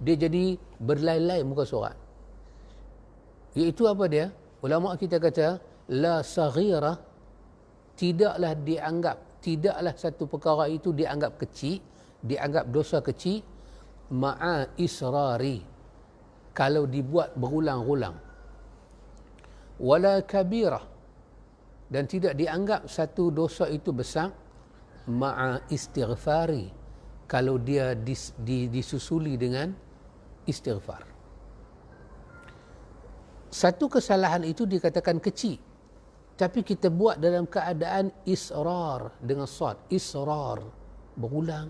dia jadi berlain-lain muka surat. Iaitu apa dia? Ulama kita kata, la saghirah, tidaklah satu perkara itu dianggap kecil, dianggap dosa kecil, ma'a israri, kalau dibuat berulang-ulang. Wala kabirah, dan tidak dianggap satu dosa itu besar, ma'a istighfari, kalau dia disusuli dengan istighfar. Satu kesalahan itu dikatakan kecil, tapi kita buat dalam keadaan israr dengan sad, israr, berulang.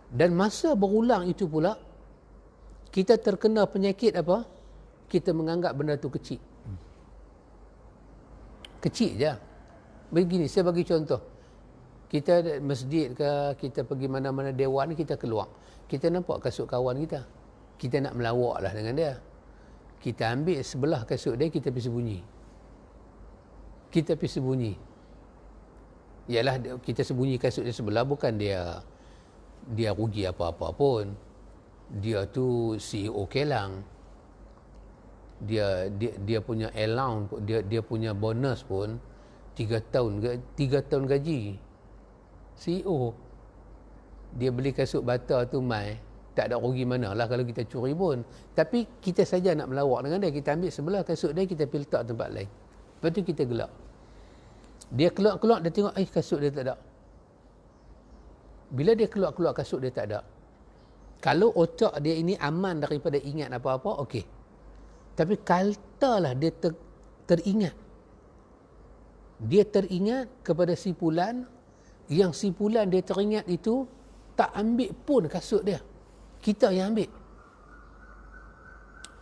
Dan masa berulang itu pula, kita terkena penyakit apa? Kita menganggap benda tu kecil. Kecil je. Begini, saya bagi contoh. Kita ada masjid ke, kita pergi mana-mana dewan, kita keluar. Kita nampak kasut kawan kita. Kita nak melawak lah dengan dia. Kita ambil sebelah kasut dia, kita pergi sembunyi. Ialah kita sembunyi kasut dia sebelah, bukan dia rugi apa-apa pun. Dia tu CEO Kelang. Dia punya allowance, dia punya bonus pun 3 tahun gaji. CEO. Dia beli kasut bata tu mai, tak ada rugi mana lah kalau kita curi pun. Tapi kita saja nak melawak dengan dia. Kita ambil sebelah kasut dia, kita pergi letak tempat lain. Lepas tu kita gelak. Dia keluar, dia tengok, kasut dia tak ada. Bila dia keluar kasut dia tak ada. Kalau otak dia ini aman daripada ingat apa-apa, okey. Tapi kaltalah dia teringat. Dia teringat kepada si Fulan, yang si Fulan dia teringat itu tak ambil pun kasut dia. Kita yang ambil.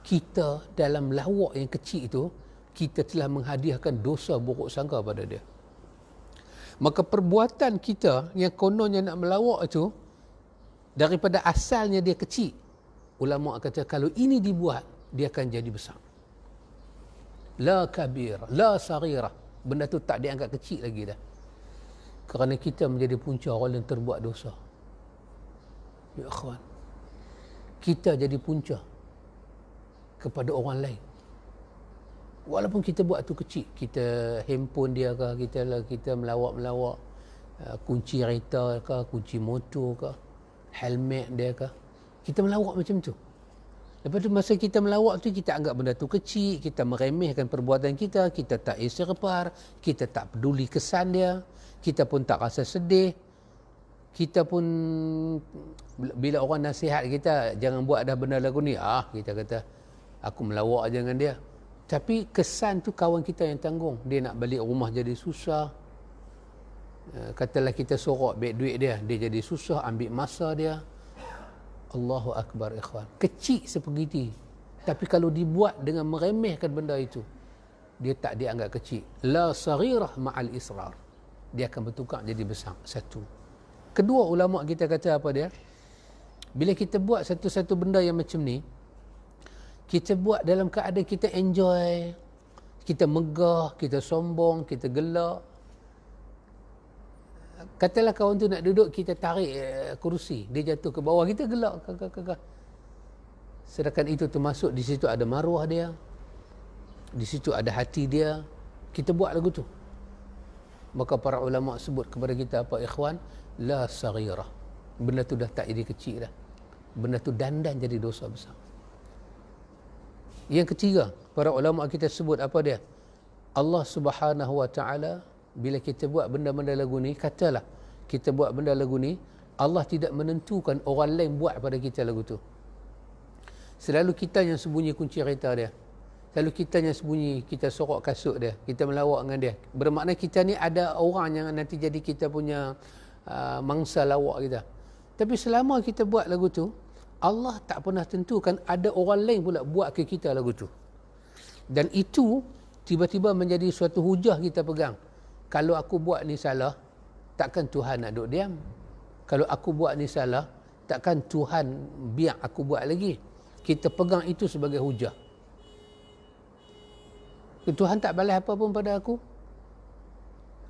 Kita dalam lawak yang kecil itu, kita telah menghadiahkan dosa buruk sangka pada dia. Maka perbuatan kita yang kononnya nak melawak itu, daripada asalnya dia kecil, ulama kata kalau ini dibuat, dia akan jadi besar. La kabir, la saghirah. Benda tu tak dianggap kecil lagi dah. Kerana kita menjadi punca orang yang terbuat dosa. Ya akhwan, kita jadi punca kepada orang lain. Walaupun kita buat tu kecil, kita handphone dia ke, kita melawak, kunci kereta ke, kunci motor ke, helmet dia ke, kita melawak macam tu. Lepas tu masa kita melawak tu, kita anggap benda tu kecil, kita meremehkan perbuatan kita tak istighfar, kita tak peduli kesan dia, kita pun tak rasa sedih. Kita pun bila orang nasihat kita, jangan buat dah benda lagu ni, kita kata aku melawak aja dengan dia. Tapi kesan tu kawan kita yang tanggung. Dia nak balik rumah jadi susah. Katalah kita sorok baik duit dia jadi susah, ambil masa dia. Allahu Akbar ikhwan. Kecil seperti, tapi kalau dibuat dengan meremehkan benda itu, dia tak dianggap kecil. La saghirah ma'al israr. Dia akan bertukar jadi besar. Satu. Kedua, ulama kita kata apa dia? Bila kita buat satu-satu benda yang macam ni, kita buat dalam keadaan kita enjoy, kita megah, kita sombong, kita gelak. Katalah kawan tu nak duduk, kita tarik kerusi, dia jatuh ke bawah, kita gelak. Sedangkan itu termasuk di situ ada maruah dia, di situ ada hati dia. Kita buat lagu tu. Maka para ulama sebut kepada kita apa ikhwan? La saghirah. Benda tu dah tak jadi kecil dah. Benda tu dandan jadi dosa besar. Yang ketiga, para ulama kita sebut apa dia? Allah Subhanahu wa taala, bila kita buat benda-benda lagu ni, katalah kita buat benda lagu ni, Allah tidak menentukan orang lain buat pada kita lagu tu. Selalu kita yang sembunyi kunci kereta dia. Selalu kita yang sembunyi, kita sorok kasut dia, kita melawak dengan dia. Bermakna kita ni ada orang yang nanti jadi kita punya mangsa lawak kita. Tapi selama kita buat lagu tu, Allah tak pernah tentukan ada orang lain pula buat ke kita lagu tu. Dan itu tiba-tiba menjadi suatu hujah kita pegang. Kalau aku buat ni salah, takkan Tuhan nak duduk diam. Kalau aku buat ni salah, takkan Tuhan biar aku buat lagi. Kita pegang itu sebagai hujah. Tuhan tak balas apa pun pada aku.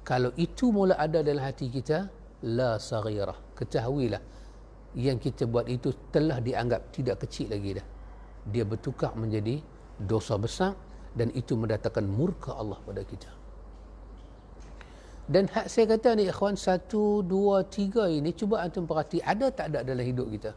Kalau itu mula ada dalam hati kita, la saghirah, ketahuilah yang kita buat itu telah dianggap tidak kecil lagi dah. Dia bertukar menjadi dosa besar dan itu mendatangkan murka Allah pada kita. Dan hak saya kata ni ikhwan, 1, 2, 3 ini cuba antum perhati ada tak ada dalam hidup kita.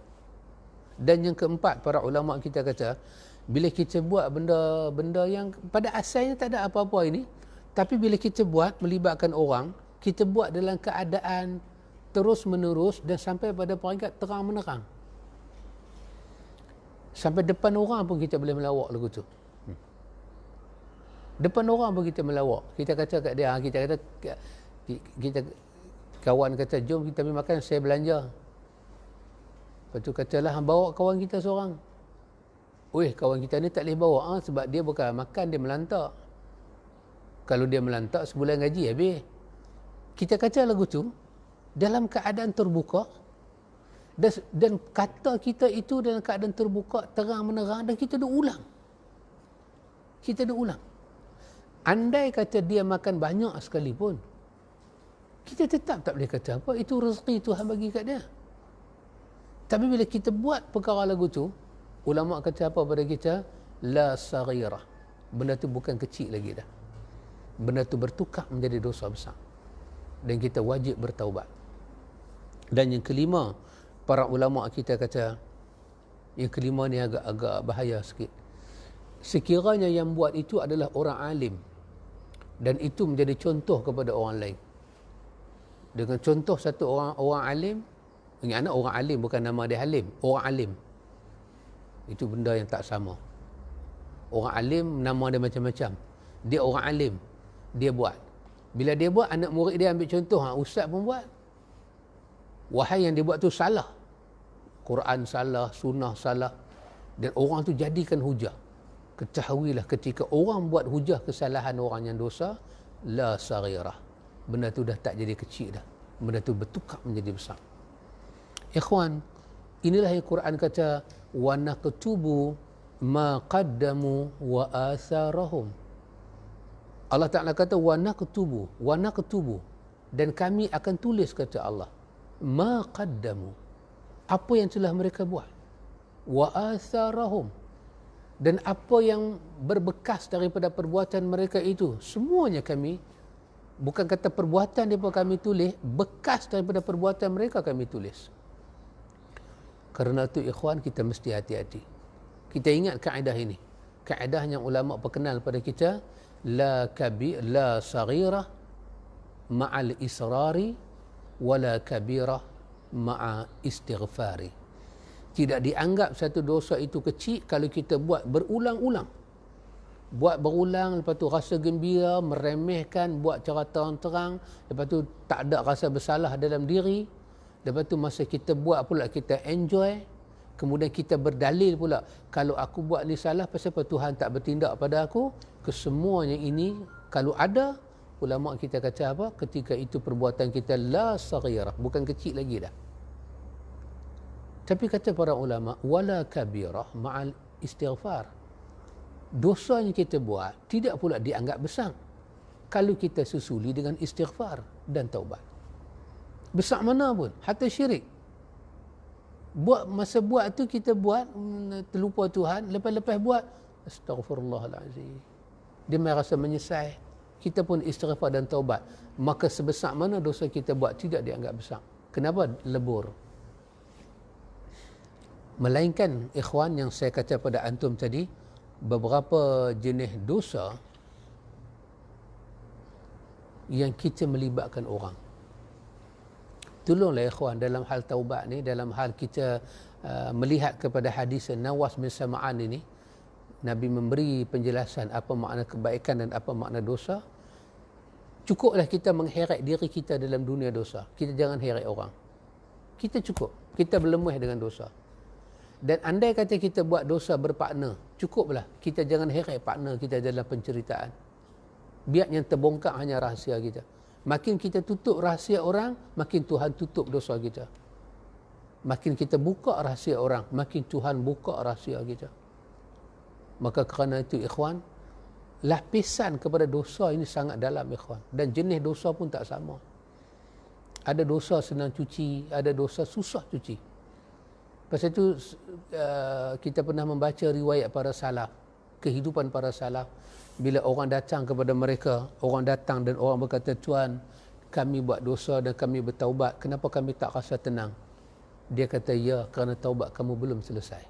Dan yang keempat, para ulama kita kata, bila kita buat benda-benda yang pada asalnya tak ada apa-apa ini, tapi bila kita buat melibatkan orang, kita buat dalam keadaan terus menerus dan sampai pada peringkat terang menerang. Sampai depan orang pun kita boleh melawak lagu tu. Depan orang pun kita melawak. Kita kata kat dia, kita kawan kata, jom kita pergi makan, saya belanja. Lepas tu katalah, bawa kawan kita seorang. Weh, kawan kita ni tak boleh bawa sebab dia bukan makan, dia melantak. Kalau dia melantak, sebulan gaji habis. Kita kata lagu tu dalam keadaan terbuka, dan kata kita itu dalam keadaan terbuka, terang menerang, dan kita dah ulang. Kita dah ulang. Andai kata dia makan banyak sekalipun, kita tetap tak boleh kata apa, itu rezeki Tuhan bagi kat dia. Tapi bila kita buat perkara lagu tu, ulama kata apa pada kita? La saghirah. Benda tu bukan kecil lagi dah. Benda tu bertukar menjadi dosa besar. Dan kita wajib bertaubat. Dan yang kelima, para ulama kita kata, yang kelima ni agak bahaya sikit. Sekiranya yang buat itu adalah orang alim, dan itu menjadi contoh kepada orang lain. Dengan contoh satu orang alim, ingat orang alim bukan nama dia Halim, orang alim. Itu benda yang tak sama. Orang alim nama dia macam-macam. Dia orang alim, dia buat. Bila dia buat, anak murid dia ambil contoh, ustaz pun buat. Wahai yang dia buat tu salah. Quran salah, sunnah salah. Dan orang tu jadikan hujah. Ketahuilah ketika orang buat hujah kesalahan orang yang dosa, la saghirah. Benda tu dah tak jadi kecil dah. Benda tu bertukar menjadi besar. Ikhwan, inilah yang Quran kata, wa naktubu ma qaddamu wa atharahum. Allah Ta'ala kata wa naktubu, dan kami akan tulis, kata Allah, ma qaddamu, apa yang telah mereka buat, wa atharahum, dan apa yang berbekas daripada perbuatan mereka itu, semuanya kami, bukan kata perbuatan daripada kami tulis, bekas daripada perbuatan mereka kami tulis. Kerana itu ikhwan, kita mesti hati-hati. Kita ingat kaedah ini, kaedah yang ulama perkenal pada kita, la saghirah ma'al israri wala kabirah ma'a istighfari. Tidak dianggap satu dosa itu kecil kalau kita buat berulang-ulang. Buat berulang, lepas tu rasa gembira, meremehkan, buat cara terang-terang, lepas tu tak ada rasa bersalah dalam diri, lepas tu masa kita buat pula kita enjoy, kemudian kita berdalil pula, kalau aku buat ni salah, pasal apa Tuhan tak bertindak pada aku? Kesemuanya ini, kalau ada, ulama kita kata apa? Ketika itu perbuatan kita la saghirah, bukan kecil lagi dah. Tapi kata para ulama, wala kabirah ma'al istighfar. Dosa yang kita buat tidak pula dianggap besar kalau kita susuli dengan istighfar dan taubat. Besar mana pun, hatta syirik. Masa buat tu kita buat, terlupa Tuhan, lepas-lepas buat, astaghfirullahalazim. Dia merasa menyesal. Kita pun istighfar dan taubat. Maka sebesar mana dosa kita buat tidak dianggap besar. Kenapa? Lebur. Melainkan ikhwan, yang saya kata pada antum tadi, beberapa jenis dosa yang kita melibatkan orang. Tolonglah ikhwan, dalam hal taubat ni, dalam hal kita melihat kepada hadis Nawas bin Sam'an ini, Nabi memberi penjelasan apa makna kebaikan dan apa makna dosa. Cukuplah kita mengheret diri kita dalam dunia dosa. Kita jangan heret orang. Kita cukup. Kita berlemah dengan dosa. Dan andai kata kita buat dosa berpartner, cukuplah kita jangan heret partner kita dalam penceritaan. Biar yang terbongkar hanya rahsia kita. Makin kita tutup rahsia orang, makin Tuhan tutup dosa kita. Makin kita buka rahsia orang, makin Tuhan buka rahsia kita. Maka kerana itu ikhwan, lapisan kepada dosa ini sangat dalam, ikhwan. Dan jenis dosa pun tak sama. Ada dosa senang cuci, ada dosa susah cuci. Pasal itu kita pernah membaca riwayat para salaf, kehidupan para salaf. Bila orang datang kepada mereka, orang datang dan orang berkata, Tuan, kami buat dosa dan kami bertaubat, kenapa kami tak rasa tenang? Dia kata, ya, kerana taubat kamu belum selesai.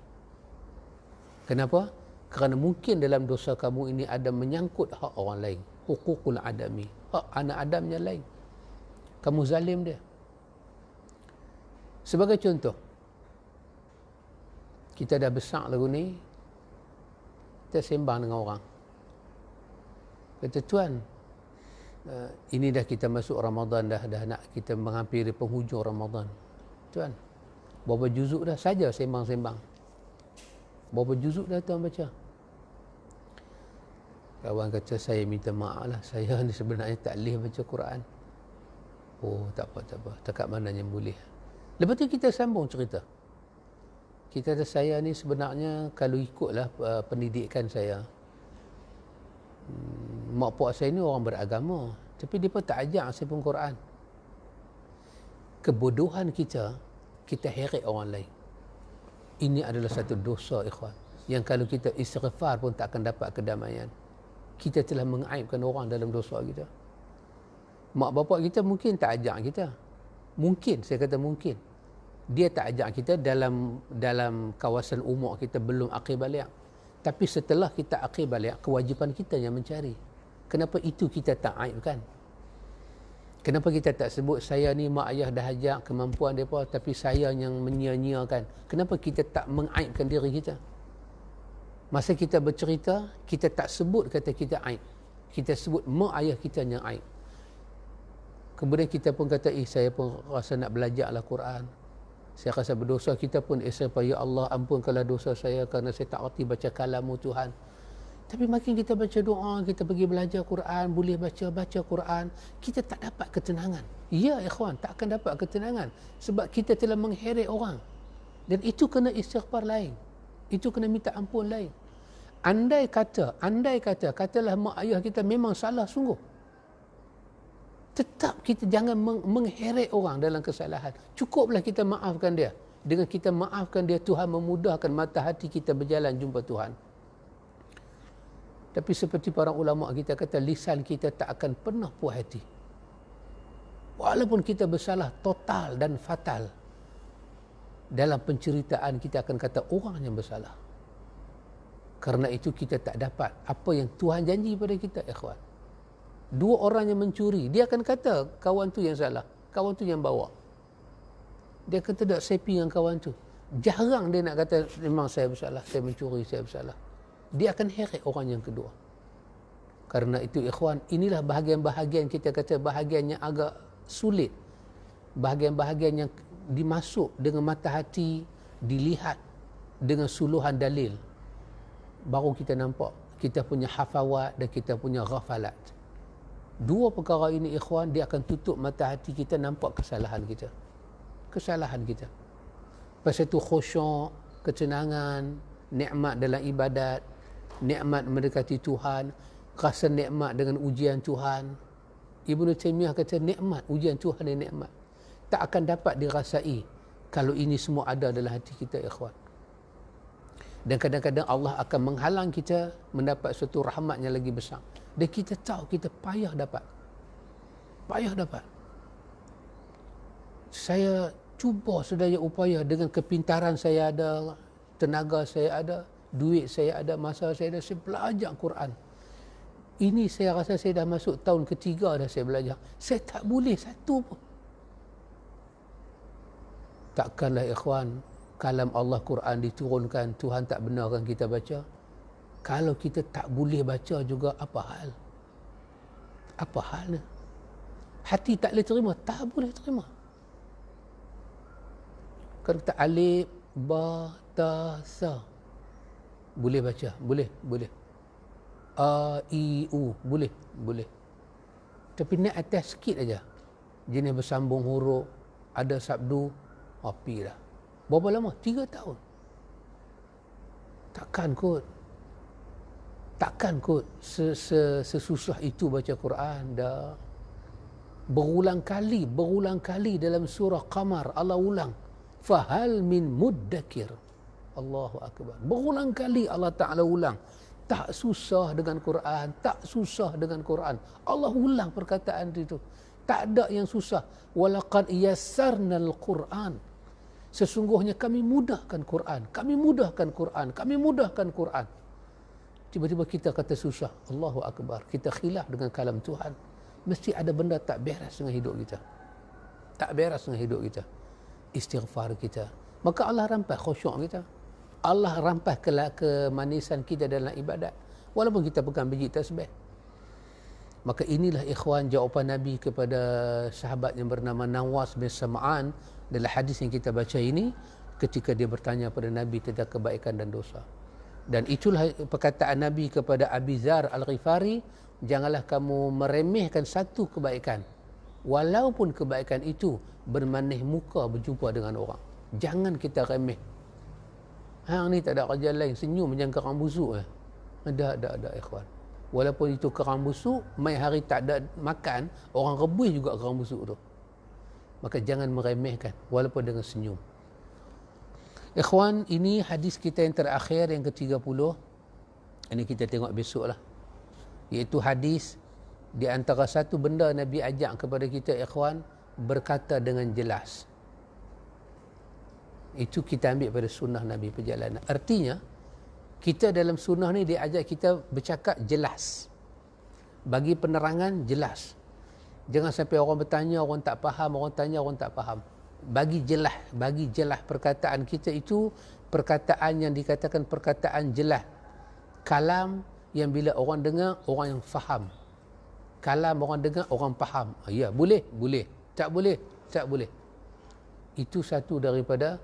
Kenapa? Kerana mungkin dalam dosa kamu ini ada menyangkut hak orang lain, hukukul adami, hak anak Adamnya lain. Kamu zalim dia. Sebagai contoh, kita dah besar lagu ni, kita sembang dengan orang. Kata, Tuan, ini dah kita masuk Ramadan, dah nak kita menghampiri penghujung Ramadan. Tuan, berapa juzuk dah? Saja sembang-sembang. Berapa juzuk dah tuan baca? Kawan kata, saya minta maaf lah, saya ni sebenarnya tak boleh baca Quran. Oh, tak apa. Dekat mana yang boleh. Lepas tu kita sambung cerita. Kita kata, saya ni sebenarnya kalau ikutlah pendidikan saya, mak pak saya ni orang beragama, tapi dia pun tak ajak saya pun Quran. Kebodohan kita heret orang lain. Ini adalah satu dosa, ikhwan, yang kalau kita istighfar pun tak akan dapat kedamaian. Kita telah mengaibkan orang dalam dosa kita. Mak bapak kita mungkin tak ajak kita. Mungkin, saya kata mungkin. Dia tak ajak kita dalam kawasan umur kita belum akhir balik. Tapi setelah kita akhir balik, kewajipan kita yang mencari. Kenapa itu kita tak aibkan? Kenapa kita tak sebut saya ni mak ayah dah ajak kemampuan mereka, tapi saya yang menyia-nyiakan? Kenapa kita tak mengaibkan diri kita? Masa kita bercerita, kita tak sebut kata kita aib. Kita sebut mak ayah kita yang aib. Kemudian kita pun kata, saya pun rasa nak belajarlah Quran. Saya rasa berdosa. Kita pun istighfar, ya Allah ampunkanlah dosa saya kerana saya tak reti baca kalam-Mu Tuhan. Tapi makin kita baca doa, kita pergi belajar Quran, boleh baca Quran, kita tak dapat ketenangan. Ya ikhwan, tak akan dapat ketenangan sebab kita telah mengheret orang. Dan itu kena istighfar lain. Itu kena minta ampun lain. Andai kata, katalah mak ayah kita memang salah sungguh, tetap kita jangan mengheret orang dalam kesalahan. Cukuplah kita maafkan dia. Dengan kita maafkan dia, Tuhan memudahkan mata hati kita berjalan jumpa Tuhan. Tapi seperti para ulama kita kata, lisan kita tak akan pernah puas hati. Walaupun kita bersalah total dan fatal, dalam penceritaan kita akan kata orang yang bersalah. Karena itu kita tak dapat apa yang Tuhan janji pada kita, ikhwan. Dua orang yang mencuri, dia akan kata kawan tu yang salah, kawan tu yang bawa. Dia kata tak sepi dengan kawan tu. Jarang dia nak kata memang saya bersalah, saya mencuri, saya bersalah. Dia akan heret orang yang kedua. Karena itu ikhwan, inilah bahagian-bahagian kita kata bahagian yang agak sulit. Bahagian-bahagian yang dimasuk dengan mata hati, dilihat dengan suluhan dalil. Baru kita nampak kita punya hafawat dan kita punya ghafalat. Dua perkara ini ikhwan, dia akan tutup mata hati kita, nampak kesalahan kita. Kesalahan kita. Pasal itu khusyuk, ketenangan, nikmat dalam ibadat, nikmat mendekati Tuhan, rasa nikmat dengan ujian Tuhan. Ibnu Taimiyah kata nikmat, ujian Tuhan ni nikmat. Tak akan dapat dirasai kalau ini semua ada dalam hati kita, ikhwan. Dan kadang-kadang Allah akan menghalang kita mendapat suatu rahmat yang lagi besar. Dan kita tahu kita payah dapat. Payah dapat. Saya cuba sedaya upaya dengan kepintaran saya ada, tenaga saya ada, duit saya ada, masa saya ada, saya belajar Quran. Ini saya rasa saya dah masuk tahun ketiga dah saya belajar. Saya tak boleh satu pun. Takkanlah ikhwan, kalam Allah Quran diturunkan, Tuhan tak benarkan kita baca. Kalau kita tak boleh baca juga, apa hal? Apa halnya? Hati tak boleh terima, tak boleh terima. Kalau kita alif, ba, ta, sa, boleh baca, boleh. A, I, U, boleh. Tapi nak atas sikit aja. Jenis bersambung huruf, ada sabdu, api dah. Berapa lama? 3 tahun. Takkan kot. Takkan kot sesusah itu baca Quran. Dah berulang kali dalam surah Qamar Allah ulang, fahal min muddakir. Allahu akbar. Berulang kali Allah Taala ulang, tak susah dengan Quran, tak susah dengan Quran. Allah ulang perkataan itu. Tak ada yang susah. Walaqad yassarnal Quran. Sesungguhnya kami mudahkan Quran. Kami mudahkan Quran. Kami mudahkan Quran. Tiba-tiba kita kata susah. Allahu akbar. Kita khilaf dengan kalam Tuhan. Mesti ada benda tak beres dengan hidup kita. Tak beres dengan hidup kita. Istighfar kita. Maka Allah rampas khusyuk kita. Allah rampas kemanisan kita dalam ibadat. Walaupun kita pegang biji tasbih. Maka inilah ikhwan jawapan Nabi kepada sahabat yang bernama Nawas bin Sam'an dalam hadis yang kita baca ini, ketika dia bertanya pada Nabi tentang kebaikan dan dosa. Dan itulah perkataan Nabi kepada Abi Dzar Al-Ghifari, janganlah kamu meremehkan satu kebaikan walaupun kebaikan itu bermanih muka berjumpa dengan orang. Jangan kita remeh. Hang ni tak ada kerja lain, senyum macam kerang busuk. Ada ikhwan. Walaupun itu kerang busuk, mai hari tak ada makan, orang rebus juga kerang busuk tu. Maka jangan meremehkan walaupun dengan senyum. Ikhwan, ini hadis kita yang terakhir, yang ke-30. Ini kita tengok besok lah. Iaitu hadis di antara satu benda Nabi ajak kepada kita, ikhwan, berkata dengan jelas. Itu kita ambil pada sunnah Nabi perjalanan. Artinya, kita dalam sunnah ni dia ajak kita bercakap jelas. Bagi penerangan jelas. Jangan sampai orang bertanya, orang tak faham, orang tanya, orang tak faham. Bagi jelas perkataan kita itu perkataan yang dikatakan perkataan jelas. Kalam yang bila orang dengar, orang yang faham. Kalam orang dengar, orang faham. Ya, boleh. Tak boleh. Itu satu daripada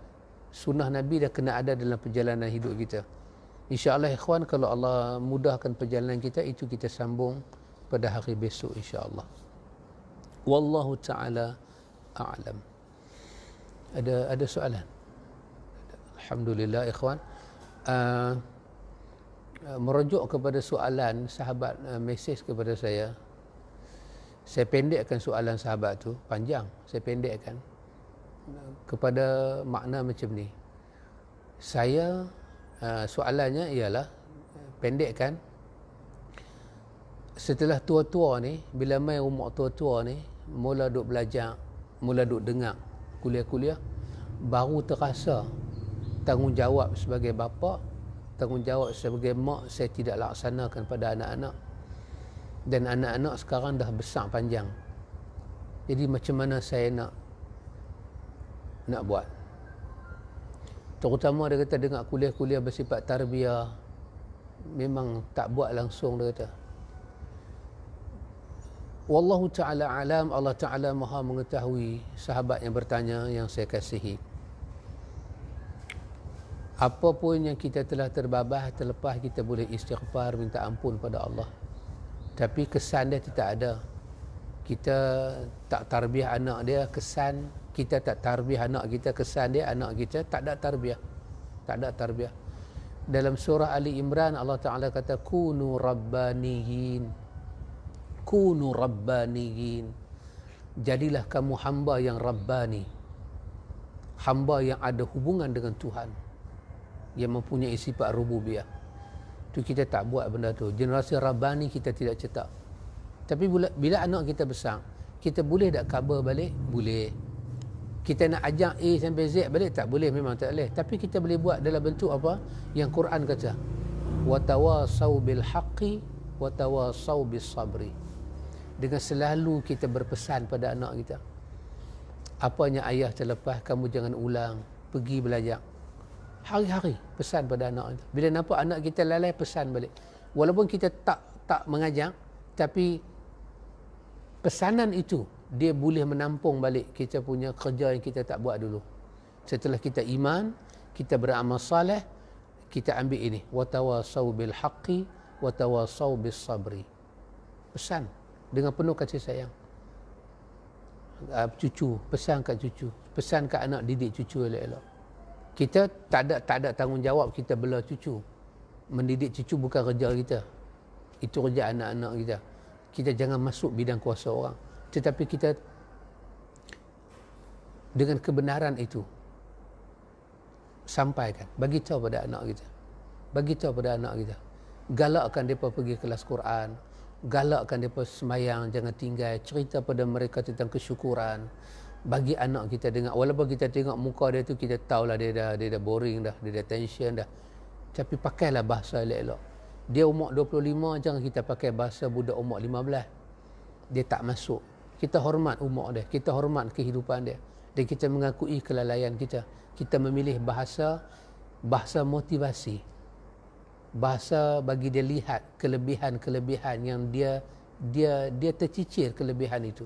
sunnah Nabi dah kena ada dalam perjalanan hidup kita. InsyaAllah ikhwan, kalau Allah mudahkan perjalanan kita, itu kita sambung pada hari besok insyaAllah. Wallahu ta'ala a'lam. Ada soalan? Alhamdulillah ikhwan. Merujuk kepada soalan sahabat mesej kepada saya pendekkan soalan sahabat tu, panjang, saya pendekkan kepada makna macam ni. Saya soalannya ialah, pendekkan, setelah tua-tua ni, bila mai umur tua-tua ni, mula duk belajar, mula duk dengar kuliah-kuliah, baru terasa tanggungjawab sebagai bapa, tanggungjawab sebagai mak saya tidak laksanakan pada anak-anak. Dan anak-anak sekarang dah besar panjang. Jadi macam mana saya nak buat? Terutama dia kata dengar kuliah-kuliah bersifat tarbiyah, memang tak buat langsung, dia kata. Wallahu ta'ala alam, Allah Ta'ala maha mengetahui. Sahabat yang bertanya yang saya kasihi, apapun yang kita telah terbabah, terlepas, kita boleh istighfar, minta ampun pada Allah. Tapi kesan dia tidak ada. Kita tak tarbiyah anak dia, kesan kita tak tarbiyah anak kita, kesan dia anak kita tak ada tarbiyah. Tak ada tarbiyah. Dalam surah Ali Imran Allah Ta'ala kata kunu rabbaniyin. Kunu rabbaniyin. Jadilah kamu hamba yang rabbani. Hamba yang ada hubungan dengan Tuhan, yang mempunyai sifat rububiyah. Tu kita tak buat benda tu. Generasi rabbani kita tidak cetak. Tapi bila anak kita besar, kita boleh tak cover balik? Boleh. Kita nak ajak A sampai Z balik? Tak boleh, memang tak boleh. Tapi kita boleh buat dalam bentuk apa? Yang Quran kata, watawasau bil haqqi watawasau bis sabri. Dengan selalu kita berpesan pada anak kita, apanya ayah terlepas, kamu jangan ulang, pergi belajar. Hari-hari pesan pada anak kita. Bila nampak anak kita lalai, pesan balik. Walaupun kita tak mengajar, tapi pesanan itu dia boleh menampung balik kita punya kerja yang kita tak buat dulu. Setelah kita iman, kita beramal saleh, kita ambil ini, watawasau bil haqqi watawasau bis sabri. Pesan dengan penuh kasih sayang. Cucu, pesan kat cucu, pesan kat anak, didik cucu elok-elok. Kita tak ada tanggungjawab kita bela cucu. Mendidik cucu bukan kerja kita. Itu kerja anak-anak kita. Kita jangan masuk bidang kuasa orang, tetapi kita dengan kebenaran itu sampaikan, bagi tahu pada anak kita, bagi tahu pada anak kita, galakkan mereka pergi kelas Quran, galakkan mereka semayang jangan tinggal, cerita pada mereka tentang kesyukuran. Bagi anak kita dengar, walaupun kita tengok muka dia tu kita tahulah dia dah boring dah, dia dah tension dah, tapi pakailah bahasa elok-elok. Dia umur 25, jangan kita pakai bahasa budak umur 15. Dia tak masuk. Kita hormat umur dia, kita hormat kehidupan dia, dan kita mengakui kelalaian kita. Kita memilih bahasa motivasi, bahasa bagi dia lihat kelebihan-kelebihan yang dia tercicir kelebihan itu.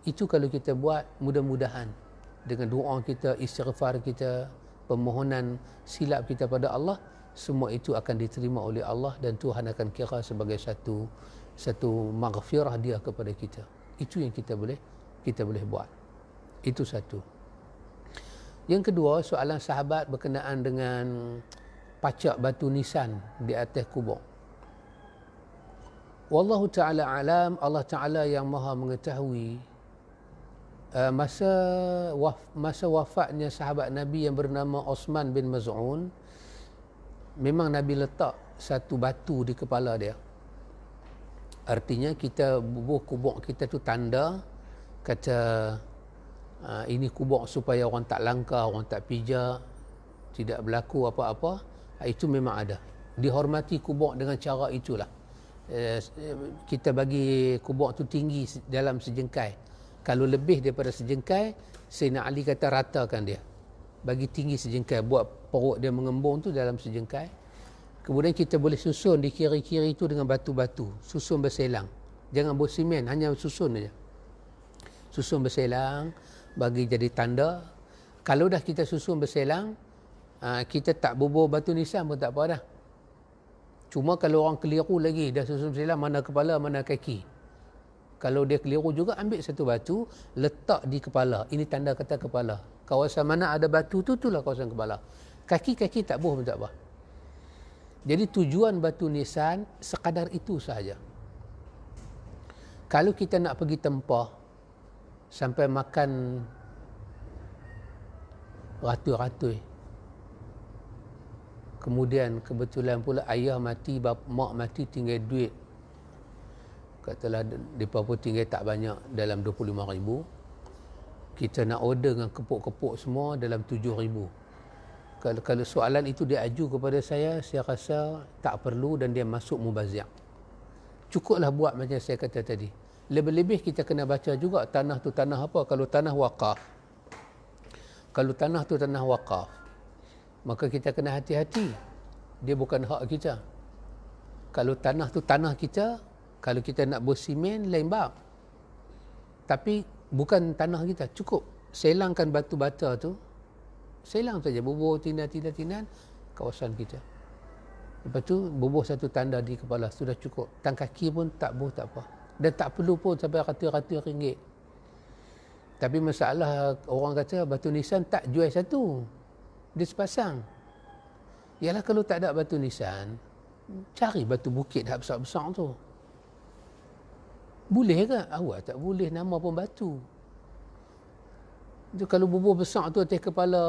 Itu kalau kita buat, mudah-mudahan dengan doa kita, istighfar kita, permohonan silap kita pada Allah, semua itu akan diterima oleh Allah dan Tuhan akan kira sebagai satu maghfirah dia kepada kita. Itu yang kita boleh buat. Itu satu. Yang kedua, soalan sahabat berkenaan dengan pacak batu nisan di atas kubur. Wallahu ta'ala alam, Allah Ta'ala yang maha mengetahui. Masa wafatnya sahabat Nabi yang bernama Osman bin Maz'un, memang Nabi letak satu batu di kepala dia. Artinya kita bubuh kubur kita tu tanda, kata ini kubur supaya orang tak langkah, orang tak pijak, tidak berlaku apa-apa. Itu memang ada. Dihormati kubur dengan cara itulah. Kita bagi kubur tu tinggi dalam sejengkai. Kalau lebih daripada sejengkai, Sayyidina Ali kata ratakan dia, bagi tinggi sejengkai, buat perut dia mengembung tu dalam sejengkai. Kemudian kita boleh susun di kiri-kiri itu dengan batu-batu, susun berselang, jangan buat simen, hanya susun saja, susun berselang bagi jadi tanda. Kalau dah kita susun berselang, kita tak bubuh batu nisan pun tak apa dah. Cuma kalau orang keliru lagi, dah susun berselang mana kepala mana kaki, kalau dia keliru juga, ambil satu batu, letak di kepala. Ini tanda kata kepala. Kawasan mana ada batu tu, itulah kawasan kepala. Kaki-kaki tak buh pun tak apa. Jadi tujuan batu nisan sekadar itu sahaja. Kalau kita nak pergi tempah sampai makan ratus-ratus, kemudian kebetulan pula ayah mati, mak mati, tinggal duit, katalah mereka pun tinggal tak banyak, dalam 25,000. Kita nak order dengan kepuk-kepuk semua dalam 7,000. Kalau soalan itu dia aju kepada saya rasa tak perlu dan dia masuk mubazir. Cukuplah buat macam saya kata tadi. Lebih-lebih kita kena baca juga tanah tu tanah apa. Kalau tanah wakaf, kalau tanah tu tanah wakaf, maka kita kena hati-hati. Dia bukan hak kita. Kalau tanah tu tanah kita, kalau kita nak buat simen, lain bab. Tapi bukan tanah kita. Cukup selangkan batu bata tu, selang saja, bubuh tinan kawasan kita. Lepas tu bubuh satu tanda di kepala, sudah cukup. Tang kaki pun tak bubuh tak apa. Dan tak perlu pun sampai ratus-ratus ringgit. Tapi masalah orang kata batu nisan tak jual satu, dia sepasang. Ialah kalau tak ada batu nisan, cari batu bukit dah besar-besar tu. Boleh ke? Awak tak boleh, nama pun batu. Itu kalau bubuh besar tu atas kepala,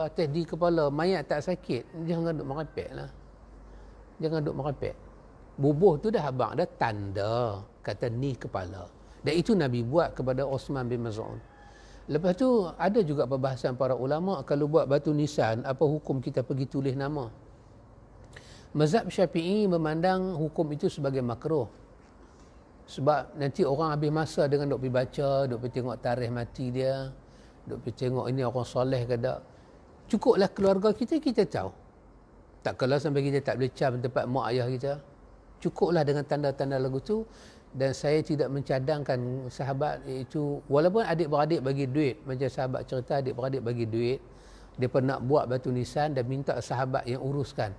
atas di kepala, mayat tak sakit, jangan duk merepek lah. Jangan duk merepek. Bubuh tu dah abang, dah tanda, kata ni kepala. Dan itu Nabi buat kepada Osman bin Maz'un. Lepas tu ada juga perbahasan para ulama, kalau buat batu nisan, apa hukum kita pergi tulis nama? Mazhab Syafi'i memandang hukum itu sebagai makruh. Sebab nanti orang habis masa dengan duk pergi baca, duk pergi tengok tarikh mati dia, duk pergi tengok ini orang soleh ke tak. Cukuplah keluarga kita tahu. Tak kalau sampai kita tak boleh cam tempat mak ayah kita. Cukuplah dengan tanda-tanda lagu tu. Dan saya tidak mencadangkan sahabat itu, walaupun adik-beradik bagi duit, macam sahabat cerita adik-beradik bagi duit, dia pernah buat batu nisan dan minta sahabat yang uruskan.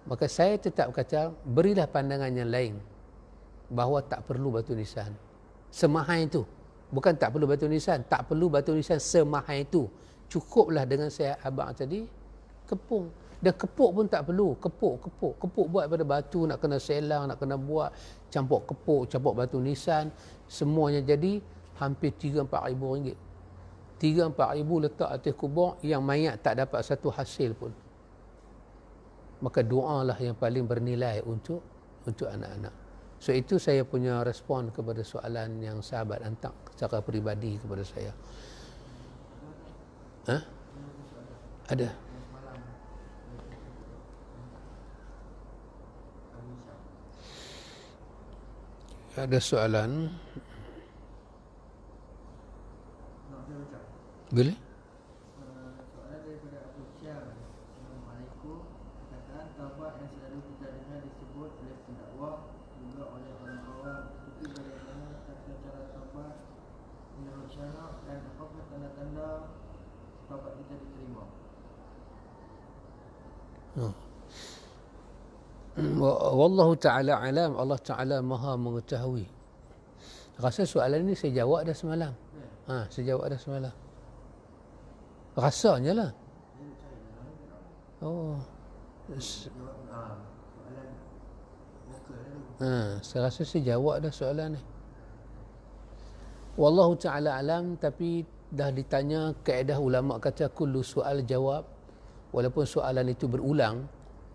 Maka saya tetap kata, berilah pandangan yang lain, bahawa tak perlu batu nisan semahal itu. Bukan tak perlu batu nisan, tak perlu batu nisan semahal itu. Cukuplah dengan saya abang tadi, kepung. Dan kepuk pun tak perlu. Kepuk buat pada batu, nak kena selang, nak kena buat, campur kepuk, campur batu nisan, semuanya jadi hampir 3-4 ribu ringgit. 3-4 ribu letak atas kubur, yang mayat tak dapat satu hasil pun. Maka doalah yang paling bernilai untuk anak-anak. So itu saya punya respon kepada soalan yang sahabat hantar secara peribadi kepada saya. Ada. Ada soalan? Boleh? Soalan daripada Abu Syam. Assalamualaikum. Perkataan taubat yang selalu kita dengar disebut oleh pendakwa juga oleh orang awam. Tetapi bagaimana tata cara taubat menurut syarak dan apakah tanda-tanda taubat kita diterima? Wallahu ta'ala alam. Allah Ta'ala maha mengetahui. Rasa soalan ni saya jawab dah semalam. Saya jawab dah semalam. Rasanya lah. Saya rasa saya jawab dah soalan ni. Wallahu ta'ala alam. Tapi dah ditanya, kaedah ulama kata kullu soal jawab. Walaupun soalan itu berulang,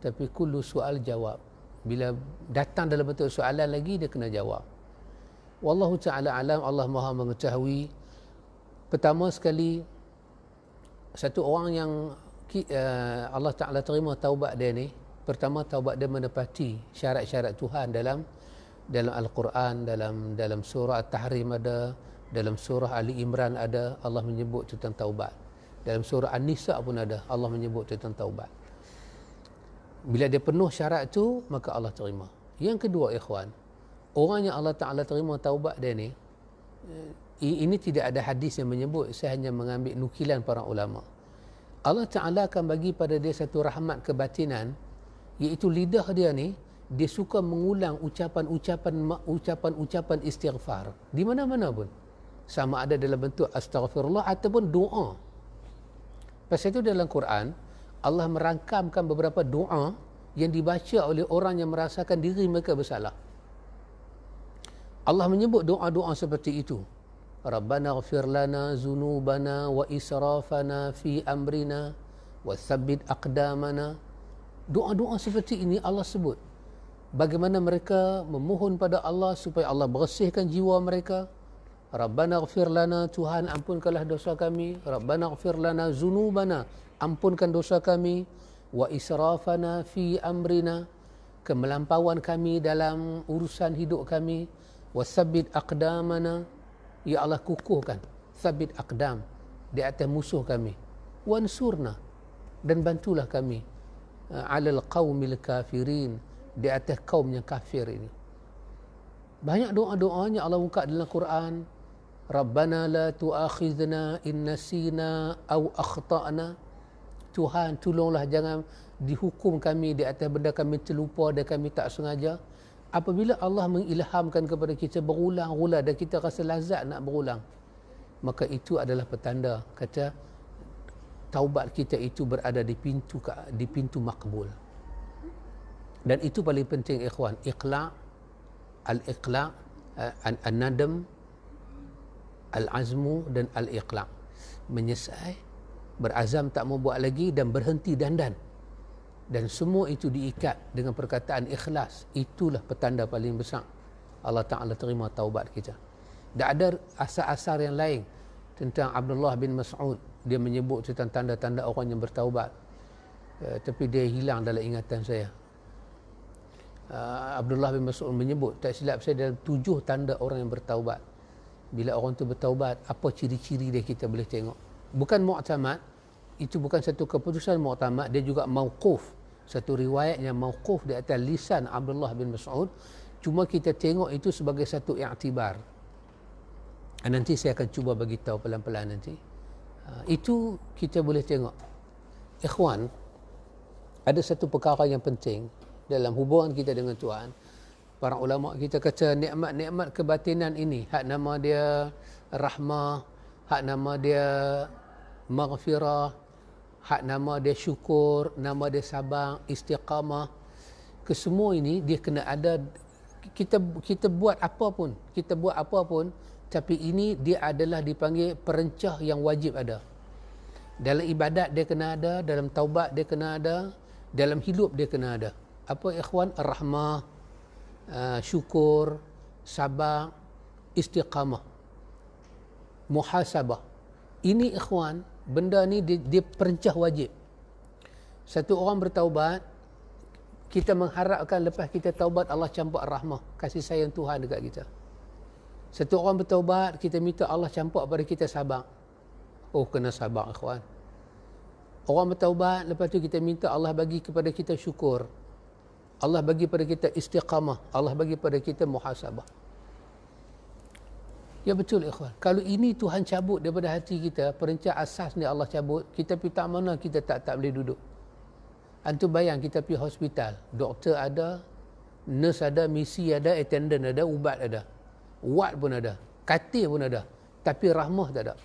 tapi kullu soal jawab. Bila datang dalam bentuk soalan lagi, dia kena jawab. Wallahu ta'ala alam. Allah maha mengetahui. Pertama sekali, satu orang yang Allah Ta'ala terima taubat dia ni, pertama taubat dia menepati syarat-syarat Tuhan dalam Al-Quran, dalam surah At-Tahrim ada, dalam surah Ali Imran ada, Allah menyebut tentang taubat. Dalam surah An-Nisa pun ada, Allah menyebut tentang taubat. Bila dia penuh syarat tu, maka Allah terima. Yang kedua, ikhwan, orang yang Allah Ta'ala terima taubat dia ni, ini tidak ada hadis yang menyebut, saya hanya mengambil nukilan para ulama. Allah Ta'ala akan bagi pada dia satu rahmat kebatinan, iaitu lidah dia ni, dia suka mengulang ucapan istighfar di mana-mana pun, sama ada dalam bentuk astaghfirullah ataupun doa. Pasal itu dalam Quran Allah merangkamkan beberapa doa yang dibaca oleh orang yang merasakan diri mereka bersalah. Allah menyebut doa-doa seperti itu. Rabbana ighfir lana zunubana wa israfana fi amrina wa thabbit aqdamana. Doa-doa seperti ini Allah sebut. Bagaimana mereka memohon pada Allah supaya Allah bersihkan jiwa mereka. Rabbana ighfir lana, Tuhan ampunkanlah dosa kami. Rabbana ighfir lana zunubana, ampunkan dosa kami. Wa israfana fi amrina, kemelampauan kami dalam urusan hidup kami. Wa thabbit aqdamana, ya Allah kukuhkan, thabit aqdam, di atas musuh kami. Wansurna, dan bantulah kami, alal qaumil kafirin, di atas kaum yang kafir ini. Banyak doa-doanya Allah buka dalam Quran. Rabbana la tu'akhidna in nasina aw akhtana. Tuhan, tolonglah jangan dihukum kami di atas benda kami terlupa dan kami tak sengaja. Apabila Allah mengilhamkan kepada kita berulang-ulang dan kita rasa lazat nak berulang, maka itu adalah petanda kata taubat kita itu berada di pintu makbul. Dan itu paling penting, ikhwan, al-iqla', an-nadam, al-azmu dan al-iqla'. Menyesal, berazam tak mau buat lagi dan berhenti dandan. Dan semua itu diikat dengan perkataan ikhlas. Itulah petanda paling besar Allah Ta'ala terima taubat kita. Tak ada asar-asar yang lain tentang Abdullah bin Mas'ud. Dia menyebut tentang tanda-tanda orang yang bertaubat, tapi dia hilang dalam ingatan saya. Abdullah bin Mas'ud menyebut, tak silap saya, dalam 7 tanda orang yang bertaubat. Bila orang tu bertaubat, apa ciri-ciri dia kita boleh tengok. Bukan mu'tamad, itu bukan satu keputusan mu'tamad, dia juga mauquf, satu riwayat yang mauquf di atas lisan Abdullah bin Mas'ud. Cuma kita tengok itu sebagai satu i'tibar. Nanti saya akan cuba bagi tahu pelan-pelan nanti. Itu kita boleh tengok. Ikhwan, ada satu perkara yang penting dalam hubungan kita dengan Tuhan. Para ulama kita kata nikmat-nikmat kebatinan ini, hak nama dia rahmah, hak nama dia maghfirah, hak nama dia syukur, nama dia sabar, istiqamah. Kesemua ini dia kena ada. Kita buat apa pun, tapi ini dia adalah dipanggil perencah yang wajib ada. Dalam ibadat dia kena ada, dalam taubat dia kena ada, dalam hidup dia kena ada. Apa ikhwan? Rahmah, syukur, sabar, istiqamah, muhasabah. Ini ikhwan, benda ni dia perencah wajib. Satu orang bertaubat, kita mengharapkan lepas kita taubat Allah campak rahmah, kasih sayang Tuhan dekat kita. Satu orang bertaubat, kita minta Allah campak pada kita sabar. Oh, kena sabar ikhwan. Orang bertaubat, lepas tu kita minta Allah bagi kepada kita syukur. Allah bagi pada kita istiqamah. Allah bagi pada kita muhasabah. Ya betul ikhwan. Kalau ini Tuhan cabut daripada hati kita, perencah asas ni Allah cabut, kita pergi tak mana kita tak boleh duduk. Antum bayang kita pergi hospital, doktor ada, nurse ada, misi ada, attendant ada, ubat ada, ward pun ada, katil pun ada, tapi rahmah tak ada.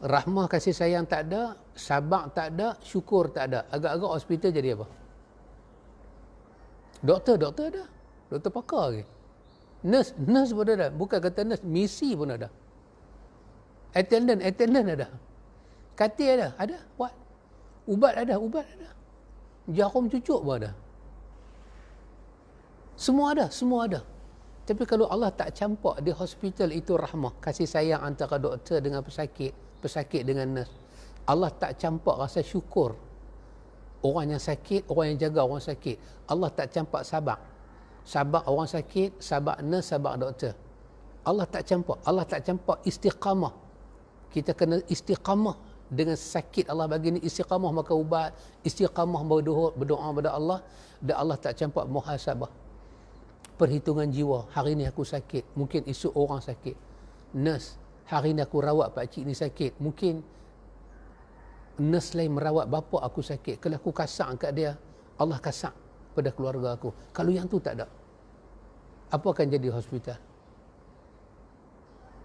Rahmah kasih sayang tak ada, sabar tak ada, syukur tak ada. Agak-agak hospital jadi apa? Doktor ada, doktor pakar lagi. Nurse pun ada, bukan kata nurse, misi pun ada. Attendant ada. Katil ada, what? Ubat ada. Jarum cucuk pun ada. Semua ada. Tapi kalau Allah tak campak di hospital itu rahmah, kasih sayang antara doktor dengan pesakit dengan nurse. Allah tak campak rasa syukur. Orang yang sakit, orang yang jaga orang sakit. Allah tak campak sabar. Sabar orang sakit, sabar nurse, sabar doktor. Allah tak campak istiqamah. Kita kena istiqamah dengan sakit. Allah bagi ni istiqamah maka ubat, istiqamah berdoa kepada Allah, dan Allah tak campak muhasabah. Perhitungan jiwa, hari ni aku sakit, mungkin esok orang sakit. Nurse, hari ni aku rawat pakcik ni sakit, mungkin nurse lain merawat bapa aku sakit. Kalau aku kasak kat dia, Allah kasak pada keluarga aku. Kalau yang tu tak ada, apa akan jadi hospital?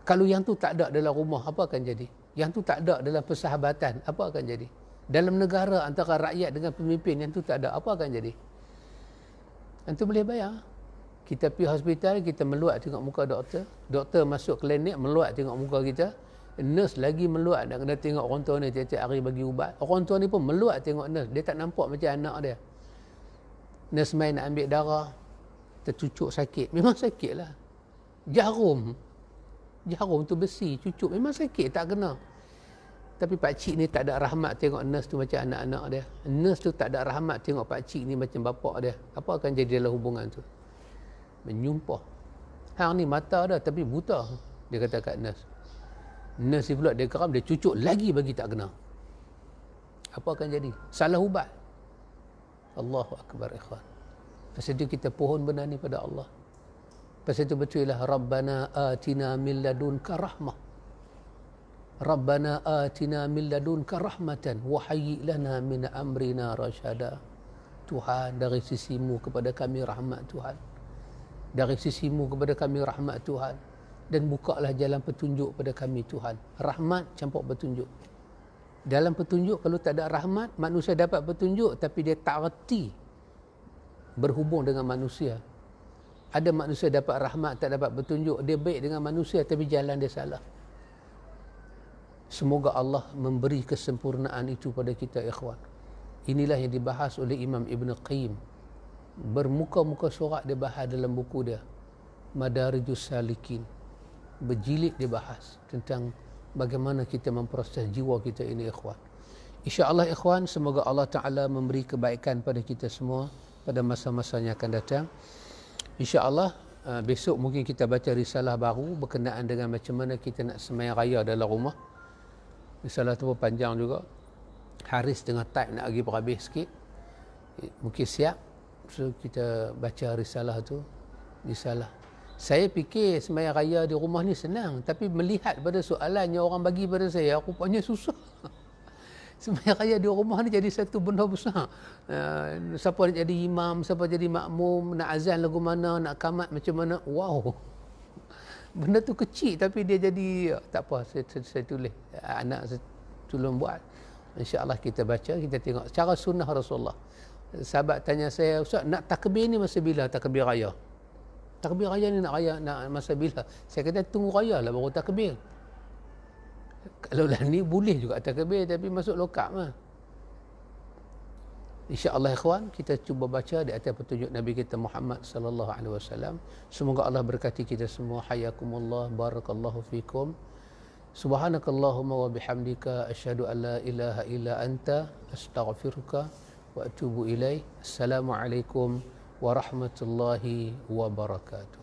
Kalau yang tu tak ada dalam rumah, apa akan jadi? Yang tu tak ada dalam persahabatan, apa akan jadi? Dalam negara antara rakyat dengan pemimpin, yang tu tak ada, apa akan jadi? Antum boleh bayar. Kita pergi hospital, kita meluat tengok muka doktor. Doktor masuk klinik, meluat tengok muka kita. Nurse lagi meluat nak kena tengok orang tua ni tiap-tiap hari bagi ubat. Orang tua ni pun meluat tengok nurse. Dia tak nampak macam anak dia. Nurse main nak ambil darah, tercucuk sakit. Memang sakit lah. Jarum tu besi, cucuk. Memang sakit, tak kena. Tapi pakcik ni tak ada rahmat tengok nurse tu macam anak-anak dia. Nurse tu tak ada rahmat tengok pakcik ni macam bapak dia. Apa akan jadi dalam hubungan tu? Menyumpah. Hang ni mata dah tapi buta, dia kata kat nurse. Nurse ni pula dia geram, dia cucuk lagi bagi tak kena. Apa akan jadi? Salah ubat. Allahu Akbar ikhwan. Pasal itu kita pohon benda ni pada Allah. Pasal itu betul lah, Rabbana atina min ladunka rahmah. Rabbana atina min ladunka rahmatan wa hayyi lana min amrina rasyada. Tuhan, dari sisimu kepada kami rahmat Tuhan. Dari sisimu kepada kami rahmat Tuhan. Dan bukalah jalan petunjuk pada kami Tuhan. Rahmat campur petunjuk. Dalam petunjuk, kalau tak ada rahmat, manusia dapat petunjuk tapi dia tak reti berhubung dengan manusia. Ada manusia dapat rahmat, tak dapat petunjuk. Dia baik dengan manusia tapi jalan dia salah. Semoga Allah memberi kesempurnaan itu pada kita ikhwan. Inilah yang dibahas oleh Imam Ibn Qayyim. Bermuka-muka surat dia bahas dalam buku dia Madarijus Salikin. Berjilid dia bahas tentang bagaimana kita memproses jiwa kita ini ikhwan. InsyaAllah ikhwan, semoga Allah Ta'ala memberi kebaikan pada kita semua pada masa-masa yang akan datang. InsyaAllah besok mungkin kita baca risalah baru berkenaan dengan macam mana kita nak sembahyang raya dalam rumah. Risalah tu pun panjang juga. Haris tengah type nak pergi berhabis sikit. Mungkin siap. So kita baca risalah tu. Risalah. Saya fikir sembahyang raya di rumah ni senang, tapi melihat pada soalan yang orang bagi pada saya, rupanya susah. Sembahyang raya di rumah ni jadi satu benda besar. Siapa nak jadi imam, siapa jadi makmum, nak azan lagu mana, nak kamat macam mana. Wow. Benda tu kecil tapi dia jadi, tak apa, saya tulis. Anak saya tolong buat. InsyaAllah kita baca, kita tengok cara sunnah Rasulullah. Sahabat tanya saya, Ustaz, nak takbir ni masa bila takbir raya? Takbir raya ni nak masa bila? Saya kata tunggu raya lah baru takbir. Kalau lah ni boleh juga takbir tapi masuk lokap lah. InsyaAllah ikhwan, kita cuba baca di atas petunjuk Nabi kita Muhammad sallallahu alaihi wasallam. Semoga Allah berkati kita semua. Hayakumullah, barakallahu fikum. Subhanakallahumma wa bihamdika asyhadu an la ilaha illa anta astaghfiruka wa atubu ilaik. Assalamualaikum warahmatullahi wabarakatuh.